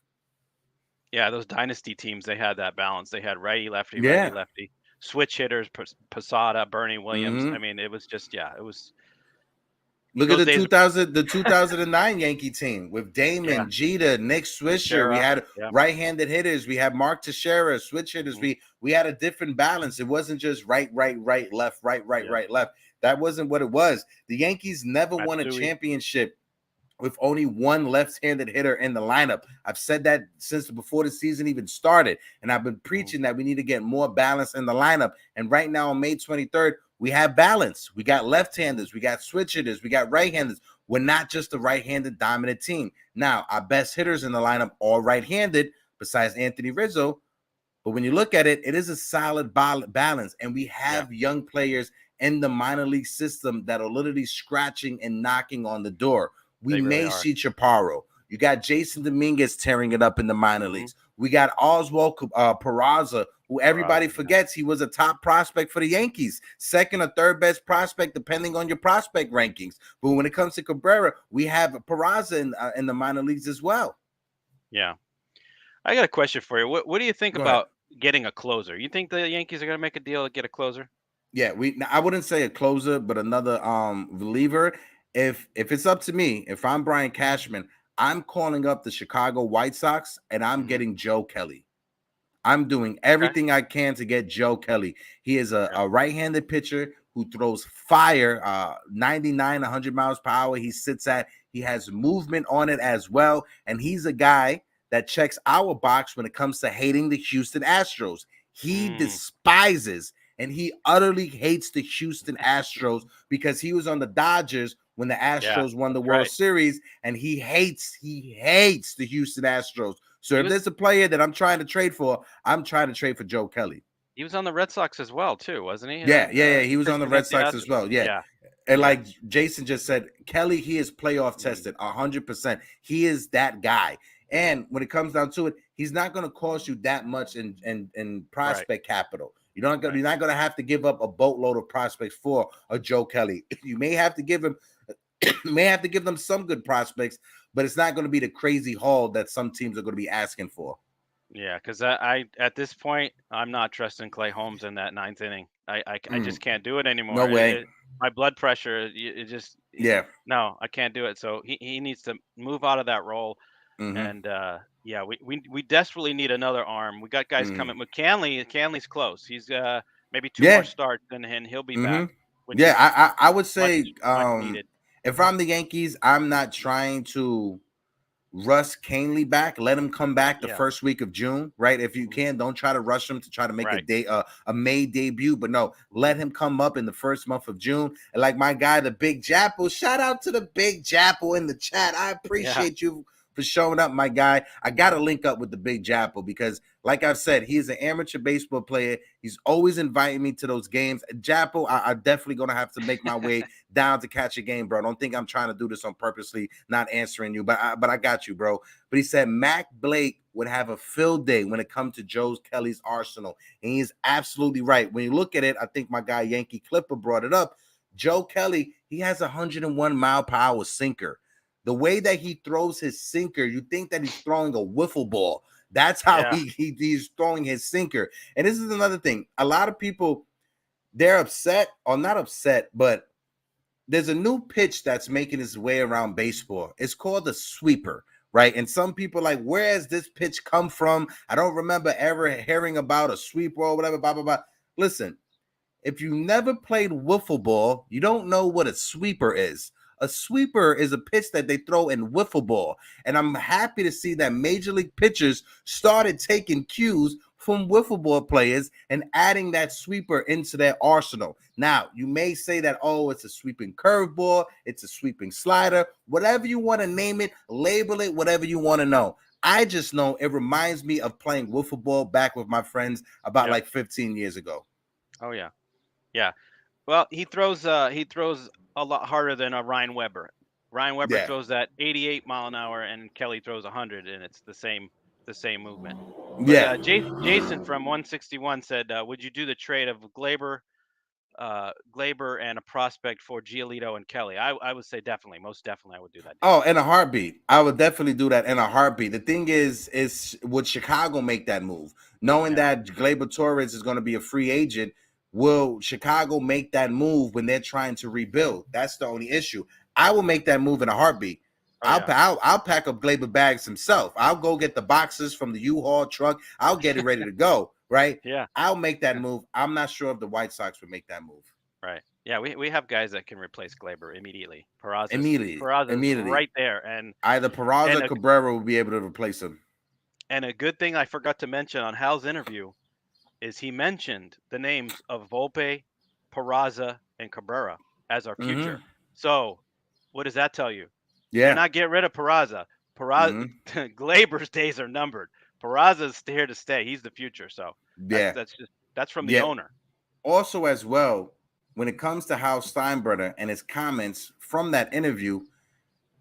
Yeah, those dynasty teams, they had that balance. They had righty-lefty, righty-lefty. Switch hitters, Posada, Bernie Williams. I mean, it was just, it was. Look at the 2009 Yankee team with Damon, Jeter, Nick Swisher. We had right-handed hitters. We had Mark Teixeira, switch hitters. We had a different balance. It wasn't just right, left, right, left. That wasn't what it was. The Yankees never won a championship with only one left-handed hitter in the lineup. I've said that since before the season even started, and I've been preaching that we need to get more balance in the lineup. And right now on May 23rd, we have balance. We got left-handers, we got switch hitters, we got right-handers. We're not just a right-handed dominant team. Now, our best hitters in the lineup are right-handed, besides Anthony Rizzo. But when you look at it, it is a solid balance, and we have young players in the minor league system that are literally scratching and knocking on the door. We may see Chaparro. You got Jason Dominguez tearing it up in the minor leagues. We got Oswald Peraza, who everybody forgets he was a top prospect for the Yankees, second or third best prospect, depending on your prospect rankings. But when it comes to Cabrera, we have Peraza in the minor leagues as well. Yeah. I got a question for you. What do you think about getting a closer? You think the Yankees are going to make a deal to get a closer? Yeah, I wouldn't say a closer, but another reliever. If it's up to me, if I'm Brian Cashman, I'm calling up the Chicago White Sox and I'm getting Joe Kelly. I'm doing everything I can to get Joe Kelly. He is a right-handed pitcher who throws fire, 99, 100 miles per hour. He has movement on it as well. And he's a guy that checks our box when it comes to hating the Houston Astros. He despises and he utterly hates the Houston Astros because he was on the Dodgers when the Astros won the World Series, and he hates the Houston Astros. So if there's a player that I'm trying to trade for, I'm trying to trade for Joe Kelly. He was on the Red Sox as well, too, wasn't he? Yeah. He was on the Red Sox as well. Yeah. And like Jason just said, Kelly, he is playoff tested 100%. He is that guy. And when it comes down to it, he's not going to cost you that much in prospect capital. You're not going to have to give up a boatload of prospects for a Joe Kelly. You may have to give him, them some good prospects, but it's not going to be the crazy haul that some teams are going to be asking for. Yeah, because I at this point I'm not trusting Clay Holmes in that 9th inning. I just can't do it anymore. No way. My blood pressure, it just no, I can't do it. So he needs to move out of that role. And yeah, we desperately need another arm. We got guys coming. McCanley's close. He's maybe 2 more starts and he'll be back. I would say much needed. If I'm the Yankees, I'm not trying to rush Canely back. Let him come back the first week of June, right? If you can, don't try to rush him to try to make a May debut, but no, let him come up in the first month of June. And like my guy, the Big Japple, shout out to the Big Japple in the chat. I appreciate you for showing up, my guy. I got to link up with the Big Japple because, like I've said, he is an amateur baseball player. He's always inviting me to those games. Japple, I'm definitely going to have to make my way down to catch a game, bro. Don't think I'm trying to do this on purposely not answering you, but I got you, bro. But he said Mac Blake would have a field day when it comes to Joe Kelly's arsenal. And he's absolutely right. When you look at it, I think my guy Yankee Clipper brought it up. Joe Kelly, he has a 101-mile-per-hour sinker. The way that he throws his sinker, you think that he's throwing a wiffle ball. That's how he's throwing his sinker. And this is another thing. A lot of people, they're upset, or not upset, but there's a new pitch that's making its way around baseball. It's called the sweeper, right? And some people are like, where has this pitch come from? I don't remember ever hearing about a sweeper or whatever, blah, blah, blah. Listen, if you never played wiffle ball, you don't know what a sweeper is. A sweeper is a pitch that they throw in wiffle ball. And I'm happy to see that Major League pitchers started taking cues from wiffle ball players and adding that sweeper into their arsenal. Now, you may say that, oh, it's a sweeping curveball, it's a sweeping slider, whatever you want to name it, label it, whatever you want to know. I just know it reminds me of playing wiffle ball back with my friends about like 15 years ago. Oh, yeah. Yeah. Well, he throws a lot harder than a Ryan Weber. Ryan Weber throws that 88 mile an hour, and Kelly throws 100, and it's the same movement. But, Jason from 161 said, "Would you do the trade of Glaber and a prospect for Giolito and Kelly?" I would say definitely, most definitely, I would do that. Oh, in a heartbeat. I would definitely do that in a heartbeat. The thing is would Chicago make that move, knowing that Gleyber Torres is going to be a free agent? Will Chicago make that move when they're trying to rebuild? That's the only issue. I will make that move in a heartbeat. I'll pack up Gleyber bags himself. I'll go get the boxes from the U-Haul truck. I'll get it ready to go, right? I'll make that move. I'm not sure if the White Sox would make that move. Right. Yeah, we have guys that can replace Gleyber immediately. Peraza's right there. And either Peraza or Cabrera will be able to replace him. And a good thing I forgot to mention on Hal's interview is he mentioned the names of Volpe, Peraza, and Cabrera as our future. So what does that tell you? Yeah. Do not get rid of Peraza. Gleyber's days are numbered. Peraza's here to stay. He's the future. So that's from the owner. Also, as well, when it comes to Hal Steinbrenner and his comments from that interview,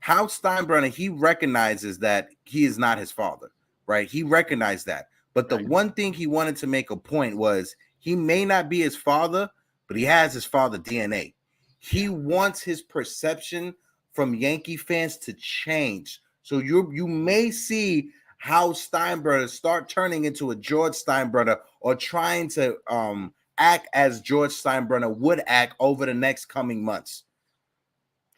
Hal Steinbrenner, he recognizes that he is not his father, right? He recognized that. But the one thing he wanted to make a point was he may not be his father, but he has his father DNA. He wants his perception from Yankee fans to change. So you may see how Steinbrenner start turning into a George Steinbrenner or trying to act as George Steinbrenner would act over the next coming months.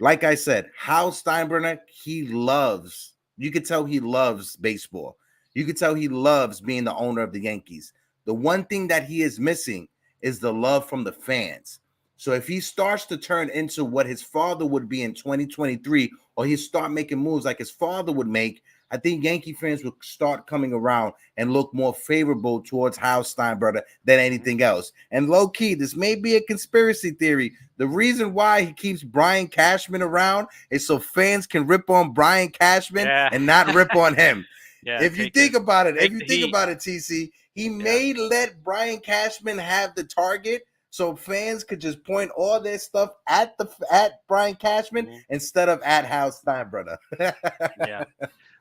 Like I said, Hal Steinbrenner, you could tell he loves baseball. You could tell he loves being the owner of the Yankees. The one thing that he is missing is the love from the fans. So if he starts to turn into what his father would be in 2023, or he start making moves like his father would make, I think Yankee fans will start coming around and look more favorable towards Hal Steinbrenner than anything else. And low key, this may be a conspiracy theory. The reason why he keeps Brian Cashman around is so fans can rip on Brian Cashman and not rip on him. If you think about it, TC, he may let Brian Cashman have the target so fans could just point all their stuff at Brian Cashman instead of at Hal Steinbrenner.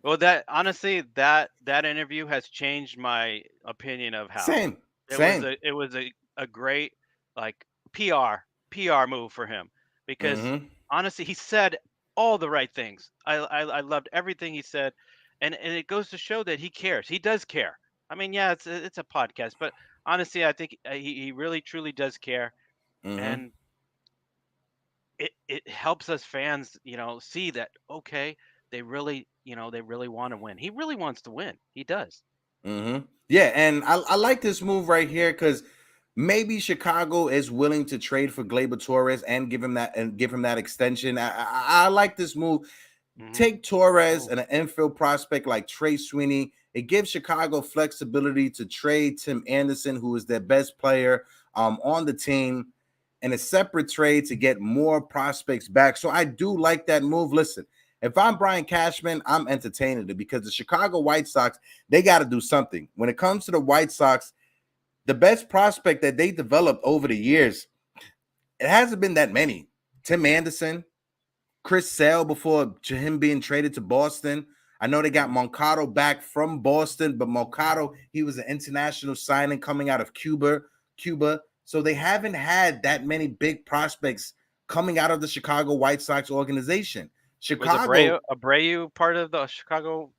Well, that honestly, that interview has changed my opinion of Hal. Same. It was a great like PR move for him because honestly, he said all the right things. I loved everything he said, and it goes to show that he cares. He does care. I mean, yeah, it's a podcast, but honestly, I think he really truly does care, and it helps us fans, see that okay, they really want to win. He really wants to win. He does. Yeah, and I like this move right here because maybe Chicago is willing to trade for Gleyber Torres and give him that extension. I like this move. Take Torres and an infield prospect like Trey Sweeney. It gives Chicago flexibility to trade Tim Anderson, who is their best player on the team, in a separate trade to get more prospects back. So I do like that move. Listen, if I'm Brian Cashman, I'm entertaining it because the Chicago White Sox, they got to do something. When it comes to the White Sox, the best prospect that they developed over the years, it hasn't been that many. Tim Anderson, Chris Sale before him being traded to Boston. I know they got Moncado back from Boston, but Moncado, he was an international signing coming out of Cuba. So they haven't had that many big prospects coming out of the Chicago White Sox organization. Chicago, was Abreu part of the Chicago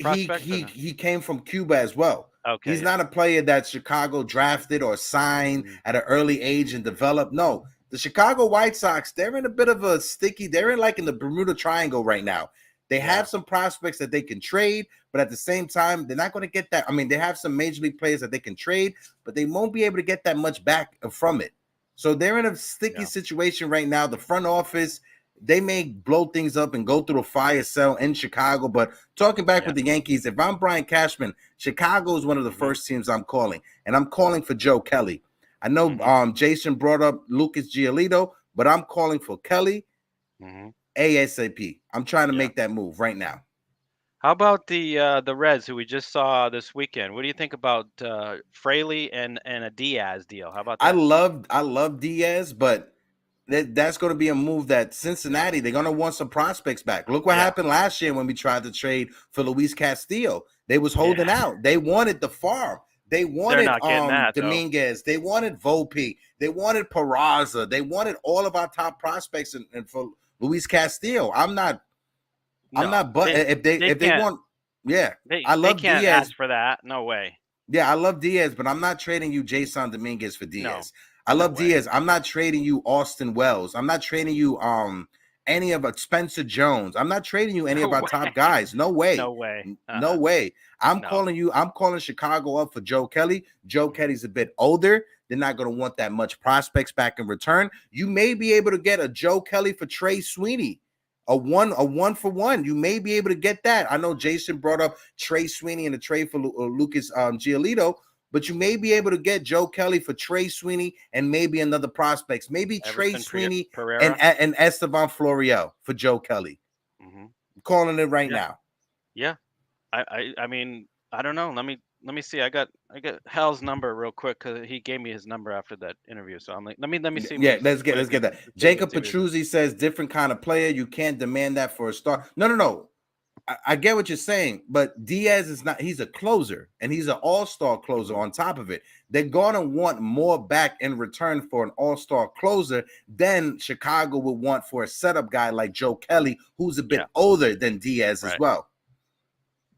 prospect? He came from Cuba as well. Okay, he's not a player that Chicago drafted or signed at an early age and developed. No, the Chicago White Sox, they're in a bit of a they're in the Bermuda Triangle right now. They have some prospects that they can trade, but at the same time, they're not going to get that. I mean, they have some major league players that they can trade, but they won't be able to get that much back from it. So they're in a sticky situation right now. The front office, they may blow things up and go through a fire sale in Chicago. But talking back with the Yankees, if I'm Brian Cashman, Chicago is one of the first teams I'm calling, and I'm calling for Joe Kelly. I know Jason brought up Lucas Giolito, but I'm calling for Kelly ASAP. I'm trying to make that move right now. How about the Reds, who we just saw this weekend? What do you think about Fraley and a Diaz deal? How about that? I love Diaz, but that's going to be a move that Cincinnati, they're going to want some prospects back. Look what happened last year when we tried to trade for Luis Castillo. They was holding out. They wanted the farm. They wanted Dominguez. They wanted Volpe. They wanted Peraza. They wanted all of our top prospects and for Luis Castillo. I love Diaz. Ask for that. No way. Yeah, I love Diaz, but I'm not trading you Jason Dominguez for Diaz. I love Diaz. I'm not trading you Austin Wells. I'm not trading you any of Spencer Jones. I'm not trading you any of our top guys. No way. No way. No way. I'm calling Chicago up for Joe Kelly. Joe Kelly's a bit older. They're not going to want that much prospects back in return. You may be able to get a Joe Kelly for Trey Sweeney. A one for one. You may be able to get that. I know Jason brought up Trey Sweeney and the trade for Lucas Giolito, but you may be able to get Joe Kelly for Trey Sweeney and maybe another prospects. Maybe Trey Sweeney and Esteban Florial for Joe Kelly. I'm calling it right now. Yeah. I mean, I don't know. Let me see. I got Hal's number real quick because he gave me his number after that interview. So I'm like, let me see. Yeah, let's get that. Jacob Petruzzi says different kind of player. You can't demand that for a star. No. I get what you're saying, but Diaz is not. He's a closer, and he's an all-star closer on top of it. They're gonna want more back in return for an all-star closer than Chicago would want for a setup guy like Joe Kelly, who's a bit older than Diaz as well.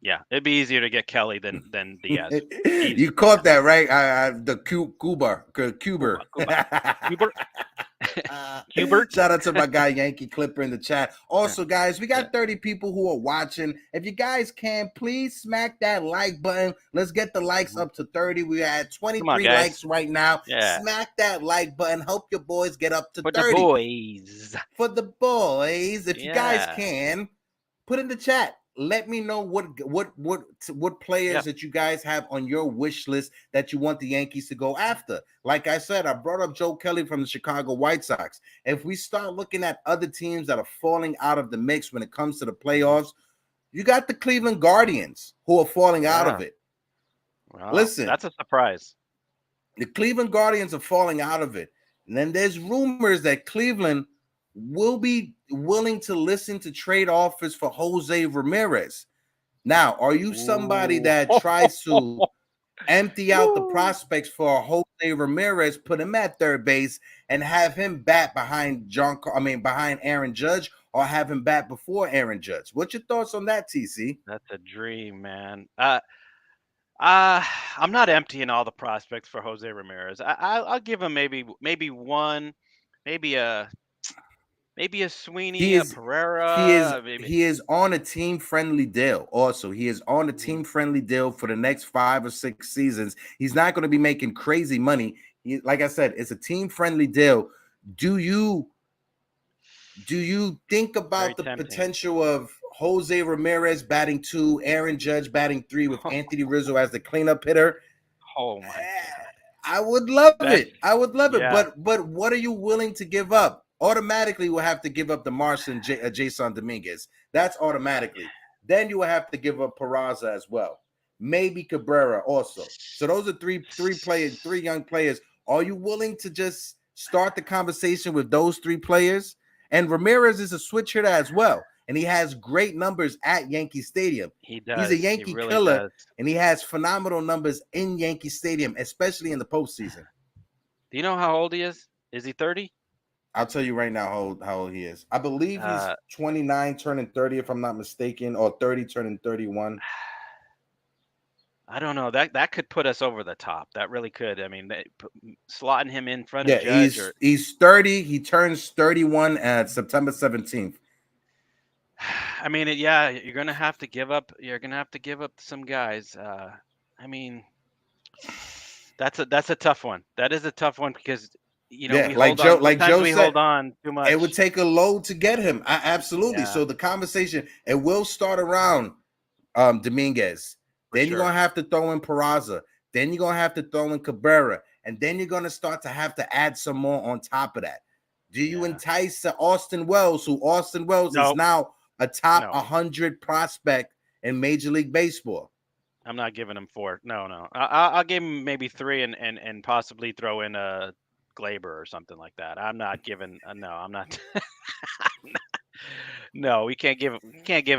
Yeah, it'd be easier to get Kelly than Diaz. You caught that, right? The Cuber. Shout out to my guy Yankee Clipper in the chat. Also, guys, we got 30 people who are watching. If you guys can, please smack that like button. Let's get the likes up to 30. We at 23 likes right now. Smack that like button. Help your boys get up to 30. For the boys. If you guys can, put in the chat. Let me know what players that you guys have on your wish list that you want the Yankees to go after. Like I said, I brought up Joe Kelly from the Chicago White Sox. If we start looking at other teams that are falling out of the mix when it comes to the playoffs, you got the Cleveland Guardians who are falling out of it. Wow. Listen, that's a surprise. The Cleveland Guardians are falling out of it. And then there's rumors that Cleveland will be willing to listen to trade offers for Jose Ramirez. Now, are you somebody that tries to empty out the prospects for Jose Ramirez, put him at third base, and have him bat behind behind Aaron Judge, or have him bat before Aaron Judge? What's your thoughts on that, TC? That's a dream, man. I'm not emptying all the prospects for Jose Ramirez. I'll give him maybe one, maybe a Sweeney, a Pereira. He is on a team-friendly deal. Also, he is on a team-friendly deal for the next 5 or 6 seasons. He's not going to be making crazy money. Like I said, it's a team-friendly deal. Do you think about the potential of Jose Ramirez batting 2, Aaron Judge batting 3, with Anthony Rizzo as the cleanup hitter? Oh my God. I would love it. I would love it. But what are you willing to give up? Automatically, we'll have to give up the Martian Jason Dominguez. That's automatically. Then you will have to give up Peraza as well. Maybe Cabrera also. So those are three young players. Are you willing to just start the conversation with those 3 players? And Ramirez is a switch hitter as well. And he has great numbers at Yankee Stadium. He does. He's a Yankee killer, and he has phenomenal numbers in Yankee Stadium, especially in the postseason. Do you know how old he is? Is he 30? I'll tell you right now how old he is. I believe he's 29 turning 30, if I'm not mistaken, or 30 turning 31. I don't know. That could put us over the top. That really could. I mean, slotting him in front of Judge. He's 30. He turns 31 at September 17th. I mean, you're gonna have to give up. You're gonna have to give up some guys. I mean, that's a tough one. That is a tough one because we hold on too much. It would take a load to get him. Absolutely. Yeah. So the conversation, it will start around Dominguez. Then you're gonna have to throw in Peraza. Then you're gonna have to throw in Cabrera, and then you're gonna start to have to add some more on top of that. Do you entice Austin Wells, who is now a top 100 prospect in Major League Baseball? I'm not giving him 4. No. I'll give him maybe 3 and possibly throw in a Glaber or something like that. I'm not giving. No, I'm not. No, we can't give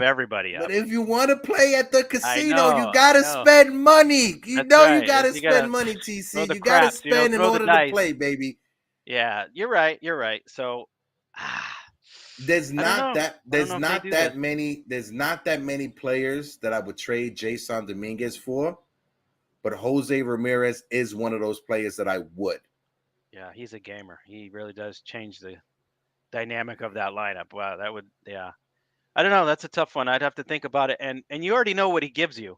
everybody up. But if you want to play at the casino, you gotta spend money. You gotta spend money, TC. You gotta spend in order to play, baby. Yeah, you're right. So there's not that many players that I would trade Jason Dominguez for, but Jose Ramirez is one of those players that I would. Yeah, he's a gamer. He really does change the dynamic of that lineup. Wow, that would, I don't know. That's a tough one. I'd have to think about it. And you already know what he gives you.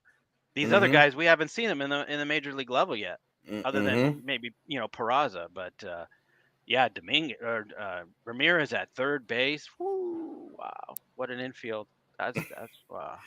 These other guys, we haven't seen them in the major league level yet, other than maybe Peraza. But Dominguez or Ramirez at third base. Woo, wow, what an infield. That's wow.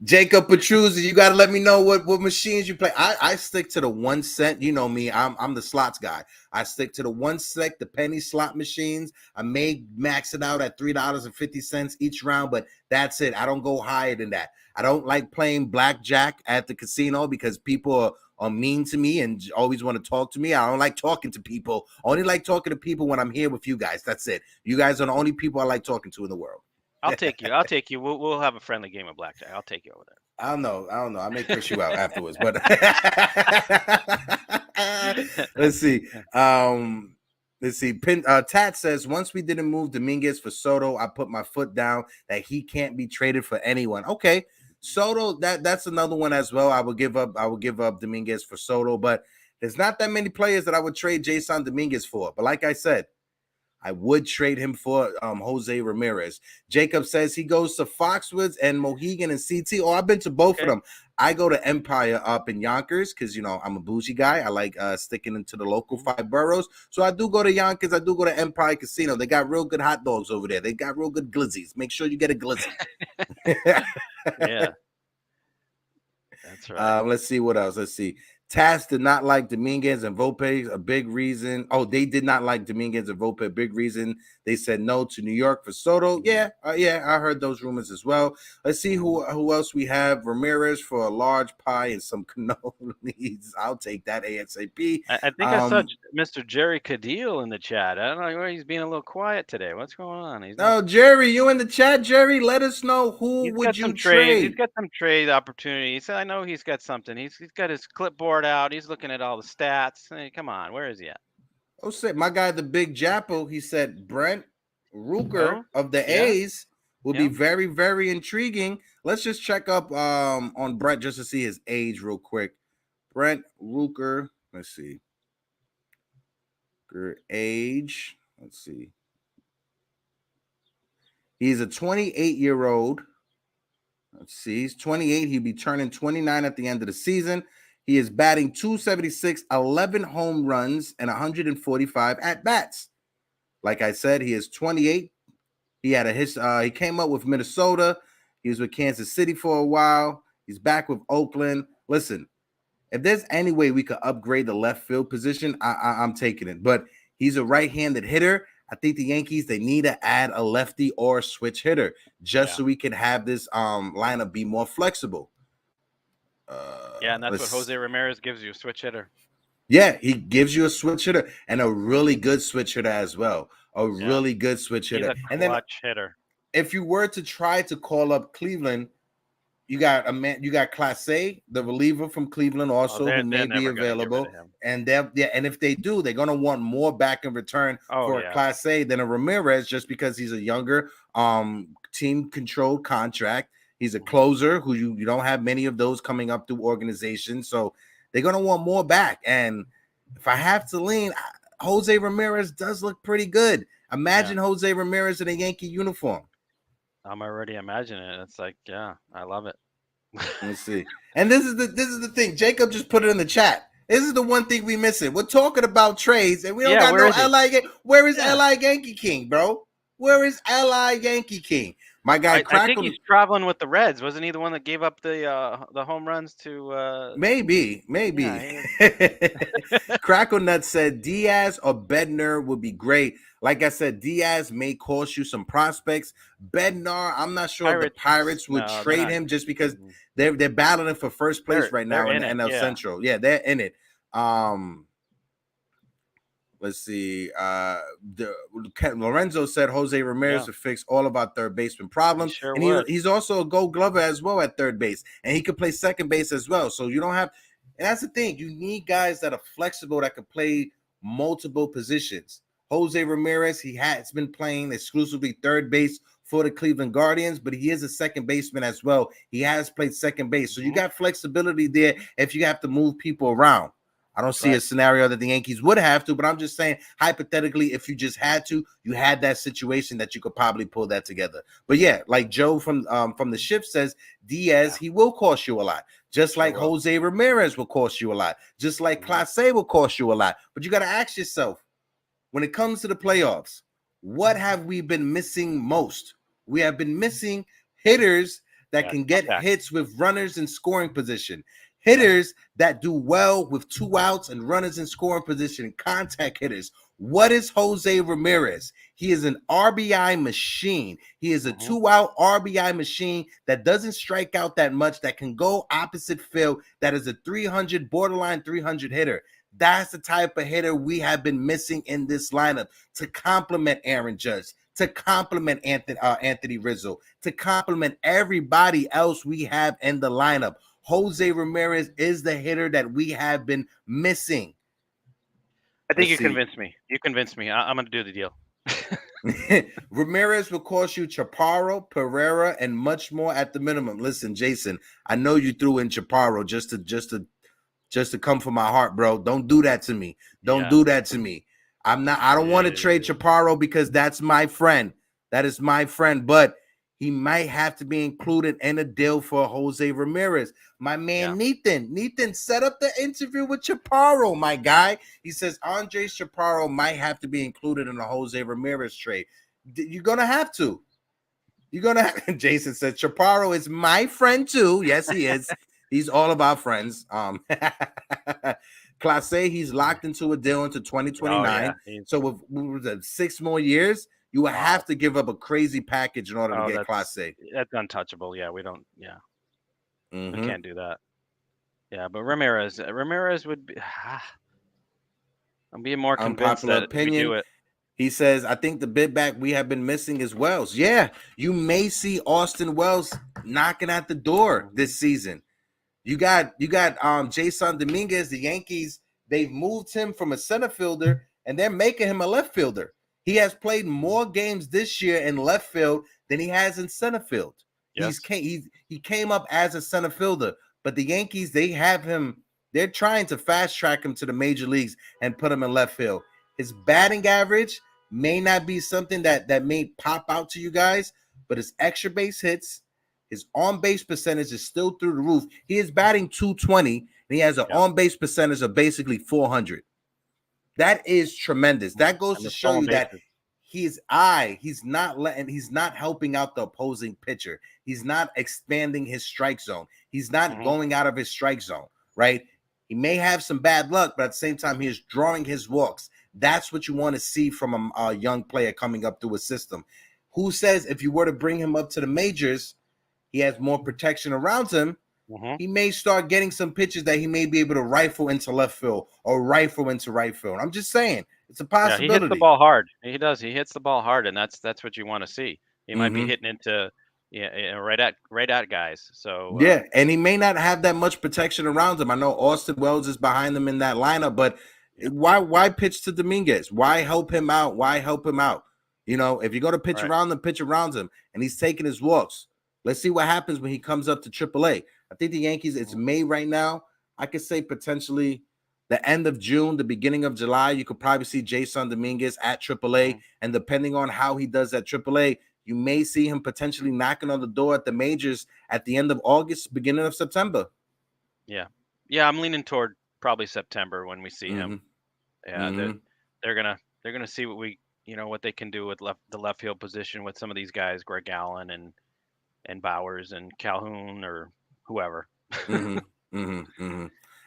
Jacob Petruzzi, you got to let me know what machines you play. I stick to the 1 cent. You know me, I'm the slots guy. I stick to the 1 cent, the penny slot machines. I may max it out at $3.50 each round, but that's it. I don't go higher than that. I don't like playing blackjack at the casino because people are mean to me and always want to talk to me. I don't like talking to people. I only like talking to people when I'm here with you guys. That's it. You guys are the only people I like talking to in the world. I'll take you. We'll have a friendly game of blackjack. I'll take you over there. I don't know. I may push you out afterwards, but let's see. Tat says, once we didn't move Dominguez for Soto, I put my foot down that he can't be traded for anyone. Okay, Soto, that's another one as well. I would give up Dominguez for Soto, but there's not that many players that I would trade Jason Dominguez for. But like I said, I would trade him for Jose Ramirez. Jacob says he goes to Foxwoods and Mohegan and CT. Oh, I've been to both of them. I go to Empire up in Yonkers because, I'm a bougie guy. I like sticking into the local 5 boroughs. So I do go to Yonkers. I do go to Empire Casino. They got real good hot dogs over there. They got real good glizzies. Make sure you get a glizzy. Yeah. That's right. Let's see what else. Let's see. Tass did not like Dominguez and Volpe. A big reason. Oh, they did not like Dominguez and Volpe. A big reason they said no to New York for Soto. Yeah, I heard those rumors as well. Let's see who else we have. Ramirez for a large pie and some cannolis. I'll take that ASAP. I think I saw Mr. Jerry Cadillo in the chat. I don't know why he's being a little quiet today. What's going on? He's not... Jerry, you in the chat, Jerry? Let us know who would you trade. He's got some trade opportunity. He said, I know he's got something. He's got his clipboard out. He's looking at all the stats. Hey, come on, where is he at? Oh, shit, my guy, the Big Jappo, he said Brent Rooker of the A's will be very, very intriguing. Let's just check up on Brent just to see his age real quick. Brent Rooker, let's see. Age, let's see. He's a 28-year-old. Let's see. He's 28. He'll be turning 29 at the end of the season. He is batting .276, 11 home runs, and 145 at-bats. Like I said, he is 28. He had he came up with Minnesota. He was with Kansas City for a while. He's back with Oakland. Listen, if there's any way we could upgrade the left field position, I'm taking it. But he's a right-handed hitter. I think the Yankees, they need to add a lefty or a switch hitter just so we can have this lineup be more flexible. And that's what Jose Ramirez gives you, a switch hitter. Yeah, he gives you a switch hitter and a really good switch hitter as well. Really good switch hitter. He's a clutch hitter. If you were to try to call up Cleveland, you got Clase, the reliever from Cleveland, also who may be available. And and if they do, they're gonna want more back in return for a Clase than a Ramirez, just because he's a younger team controlled contract. He's a closer who you don't have many of those coming up through organizations, so they're gonna want more back. And if I have to lean, Jose Ramirez does look pretty good. Imagine Jose Ramirez in a Yankee uniform. I'm already imagining it. It's like, yeah, I love it. Let's see. And this is the thing. Jacob just put it in the chat. This is the one thing we missing. We're talking about trades, and we don't got no LI. Where is LI Yankee King, bro? Where is LI Yankee King? My guy, I think he's traveling with the Reds. Wasn't he the one that gave up the home runs to? Maybe. Yeah, Crackle Nut said Diaz or Bednar would be great. Like I said, Diaz may cost you some prospects. Bednar, I'm not sure if the Pirates would trade him just because they're battling for first place right now in the NL Central. Yeah, they're in it. Let's see. Lorenzo said Jose Ramirez would fix all of our third baseman problems. He's also a Gold Glover as well at third base, and he could play second base as well. So you don't have, and that's the thing. You need guys that are flexible that can play multiple positions. Jose Ramirez, he has been playing exclusively third base for the Cleveland Guardians, but he is a second baseman as well. He has played second base. So you got flexibility there if you have to move people around. I don't see a scenario that the Yankees would have to, but I'm just saying, hypothetically, if you just had to, you had that situation that you could probably pull that together. But yeah, like Joe from the Shift says, Diaz, he will cost you a lot. Just like Jose Ramirez will cost you a lot. Just like Clase will cost you a lot. But you got to ask yourself, when it comes to the playoffs, what have we been missing most? We have been missing hitters that can get hits with runners in scoring position. Hitters that do well with 2 outs and runners in scoring position, contact hitters. What is Jose Ramirez? He is an RBI machine. He is a 2-out RBI machine that doesn't strike out that much, that can go opposite field, that is a 300, borderline 300 hitter. That's the type of hitter we have been missing in this lineup to complement Aaron Judge, to complement Anthony Rizzo, to complement everybody else we have in the lineup. Jose Ramirez is the hitter that we have been missing. I think you convinced me. You convinced me. I'm going to do the deal. Ramirez will cost you Chaparro, Pereira, and much more at the minimum. Listen, Jason, I know you threw in Chaparro just to come for my heart, bro. Don't do that to me. Don't do that to me. I don't want to trade Chaparro because that's my friend. That is my friend, but he might have to be included in a deal for Jose Ramirez. My man, Nathan set up the interview with Chaparro, my guy. He says Andres Chaparro might have to be included in the Jose Ramirez trade. You're going to have to. Jason says Chaparro is my friend too. Yes, he is. He's all of our friends. Clase, he's locked into a deal into 2029. So with 6 more years, you will have to give up a crazy package in order to get Clase. That's untouchable. Yeah, we don't. Yeah, we can't do that. Yeah, but Ramirez would be. I'm being more convinced Unpopular that opinion. we do it. He says, I think the bid back we have been missing is Wells. Yeah, you may see Austin Wells knocking at the door this season. You got Jason Dominguez, the Yankees, they've moved him from a center fielder and they're making him a left fielder. He has played more games this year in left field than he has in center field. Yes. He came up as a center fielder, but the Yankees, they have him, they're trying to fast track him to the major leagues and put him in left field. His batting average may not be something that may pop out to you guys, but his extra base hits, his on-base percentage is still through the roof. He is batting .220, and he has an on-base percentage of basically .400. That is tremendous. That goes to show you that he's not helping out the opposing pitcher. He's not expanding his strike zone. He's not going out of his strike zone, right? He may have some bad luck, but at the same time, he is drawing his walks. That's what you want to see from a young player coming up through a system. Who says if you were to bring him up to the majors, he has more protection around him, he may start getting some pitches that he may be able to rifle into left field or rifle into right field. I'm just saying, it's a possibility. Yeah, he hits the ball hard. He does. He hits the ball hard, and that's what you want to see. He might be hitting into right at guys. So yeah, and he may not have that much protection around him. I know Austin Wells is behind him in that lineup, but why pitch to Dominguez? Why help him out? You know, if you're going to pitch around him, pitch around him, and he's taking his walks. Let's see what happens when he comes up to AAA. I think the Yankees, it's May right now. I could say potentially the end of June, the beginning of July, you could probably see Jason Dominguez at AAA. And depending on how he does at AAA, you may see him potentially knocking on the door at the majors at the end of August, beginning of September. Yeah. Yeah, I'm leaning toward probably September when we see him. Yeah, they're gonna see what they can do with the left field position with some of these guys, Greg Allen and Bowers and Calhoun or whoever.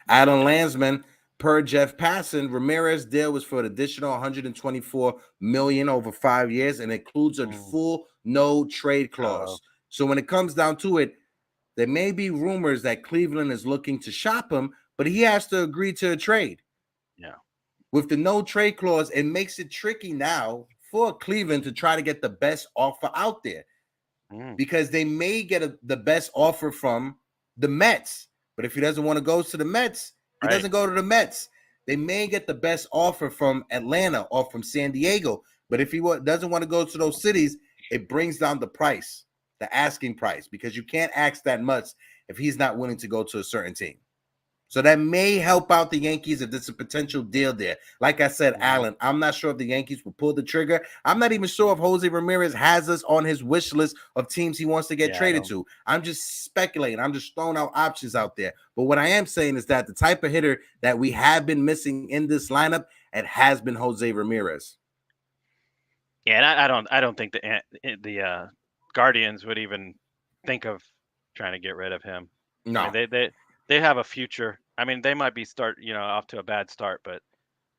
Adam Landsman, per Jeff Passan, Ramirez deal was for an additional $124 million over 5 years and includes a full no trade clause. So when it comes down to it, there may be rumors that Cleveland is looking to shop him, but he has to agree to a trade. Yeah. With the no trade clause, it makes it tricky now for Cleveland to try to get the best offer out there. Because they may get the best offer from the Mets. But if he doesn't want to go to the Mets, he doesn't go to the Mets. They may get the best offer from Atlanta or from San Diego. But if he doesn't want to go to those cities, it brings down the price, the asking price, because you can't ask that much if he's not willing to go to a certain team. So that may help out the Yankees if there's a potential deal there. Like I said, Alan, I'm not sure if the Yankees will pull the trigger. I'm not even sure if Jose Ramirez has us on his wish list of teams he wants to get traded to. I'm just speculating. I'm just throwing out options out there. But what I am saying is that the type of hitter that we have been missing in this lineup, it has been Jose Ramirez. Yeah, and I don't think the Guardians would even think of trying to get rid of him. No, I mean, they have a future. I mean, they might be off to a bad start, but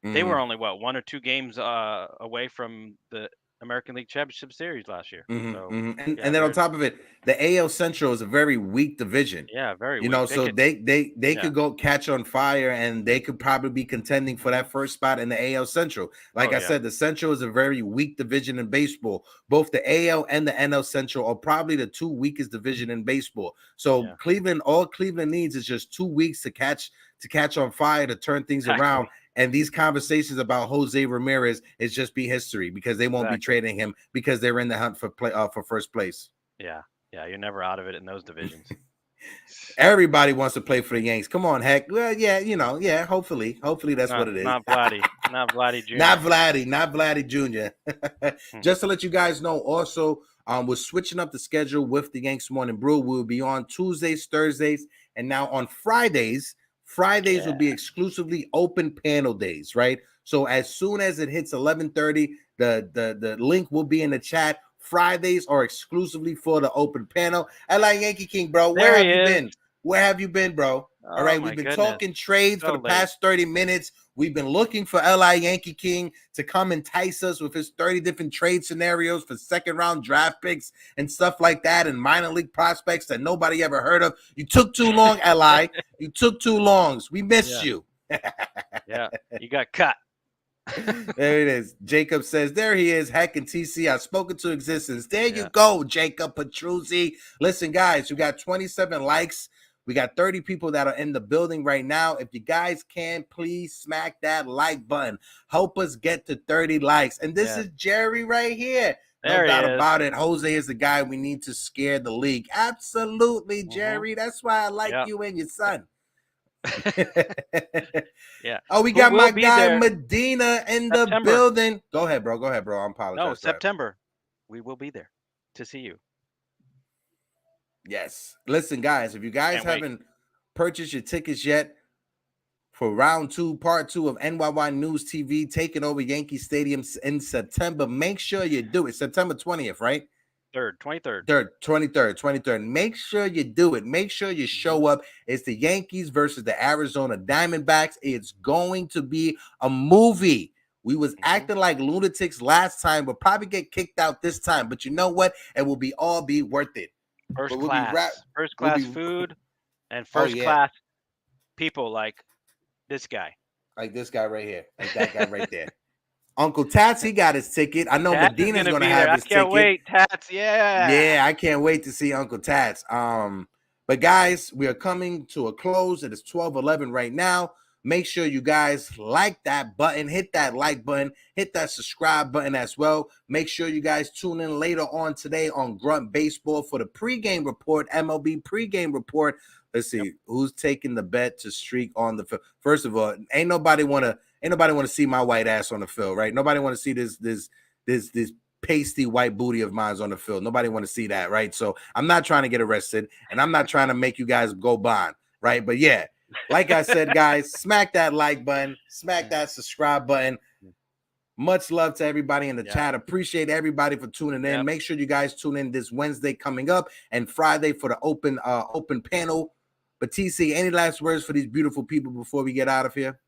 they were only 1 or 2 games away from the American League Championship Series last year. And then on top of it, the AL Central is a very weak division. Yeah, very weak. So they could go catch on fire, and they could probably be contending for that first spot in the AL Central. Like I said, the Central is a very weak division in baseball. Both the AL and the NL Central are probably the 2 weakest division in baseball. So Cleveland, all Cleveland needs is just 2 weeks to catch on fire, to turn things around. And these conversations about Jose Ramirez is just be history, because they won't be trading him because they're in the hunt for first place. Yeah, you're never out of it in those divisions. Everybody wants to play for the Yanks. Come on, Heck. Well, hopefully that's what it is. Not Vladdy Jr. not Vladdy Jr. Just to let you guys know, also, we're switching up the schedule with the Yankees Morning Brew. We'll be on Tuesdays, Thursdays, and now on Fridays. Fridays will be exclusively open panel days, right? So as soon as it hits 11:30, the link will be in the chat. Fridays are exclusively for the open panel. LA Yankee King, bro, where have you been? Where have you been, bro? All right, we've been talking trades for the past 30 minutes. We've been looking for L.I. Yankee King to come entice us with his 30 different trade scenarios for second-round draft picks and stuff like that, and minor league prospects that nobody ever heard of. You took too long, L.I. You took too long. We missed you. Yeah, you got cut. There it is. Jacob says, there he is, Heck and TC. I've spoken to existence. There you go, Jacob Petruzzi. Listen, guys, we got 27 likes. We got 30 people that are in the building right now. If you guys can, please smack that like button. Help us get to 30 likes. And this is Jerry right here. No doubt about it. Jose is the guy we need to scare the league. Absolutely, Jerry. That's why I like you and your son. Oh, we got my guy Medina in the building. Go ahead, bro. I'm apologizing. No, September. We will be there to see you. Yes. Listen, guys, if you guys haven't purchased your tickets yet for round 2, part 2 of nyynewstv taking over Yankee Stadium in September, make sure you do it. September 20th, right? 23rd. Make sure you do it. Make sure you show up. It's the Yankees versus the Arizona Diamondbacks. It's going to be a movie. We was acting like lunatics last time. We'll probably get kicked out this time. But you know what? It will all be worth it. First class food and first class people like this guy. Like this guy right here. Like that guy right there. Uncle Tats, he got his ticket. I know Medina's going to have his ticket. I can't wait, Tats. Yeah, I can't wait to see Uncle Tats. But guys, we are coming to a close. It is 12:11 right now. Make sure you guys like that button, hit that like button, hit that subscribe button as well. Make sure you guys tune in later on today on Grunt Baseball for the pregame report, MLB pregame report. Let's see who's taking the bet to streak on the field. First of all, ain't nobody want to see my white ass on the field, right? Nobody want to see this pasty white booty of mine on the field. Nobody want to see that, right? So I'm not trying to get arrested, and I'm not trying to make you guys go bond, right? But yeah. Like I said, guys, smack that like button, smack that subscribe button. Much love to everybody in the chat. Appreciate everybody for tuning in. Make sure you guys tune in this Wednesday coming up and Friday for the open panel. But TC, any last words for these beautiful people before we get out of here?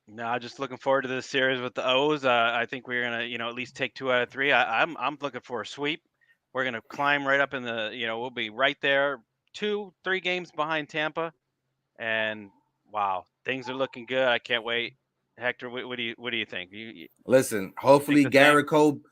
No, just looking forward to this series with the O's. I think we're gonna, at least take 2 out of 3. I'm looking for a sweep. We're gonna climb right up in the, we'll be right there, 2-3 games behind Tampa. And wow, things are looking good. I can't wait. Hector, what do you think? Listen, hopefully Garrett Cole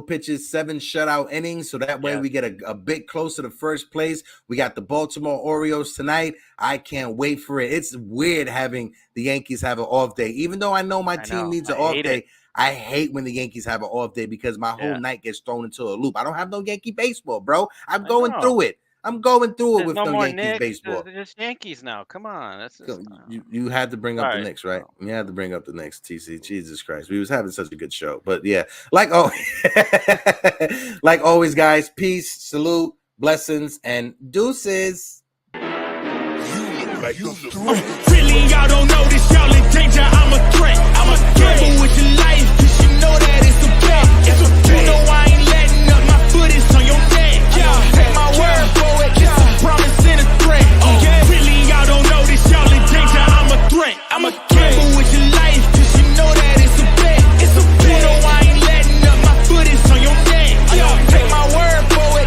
pitches 7 shutout innings, so that way we get a bit closer to first place. We got the Baltimore Orioles tonight. I can't wait for it. It's weird having the Yankees have an off day, even though I know my team needs an off day. I hate when the Yankees have an off day because my whole night gets thrown into a loop. I don't have no Yankee baseball, bro. I'm going through it. I'm going through it with no Yankees Knicks, baseball. There's Yankees now. Come on. That's just, you had to bring up the Knicks, right? You had to bring up the Knicks, TC. Jesus Christ. We was having such a good show. But yeah, like always, guys, peace, salute, blessings, and deuces. Really, y'all don't know this. Y'all in danger. I'm a threat. I'm a gamble with your life.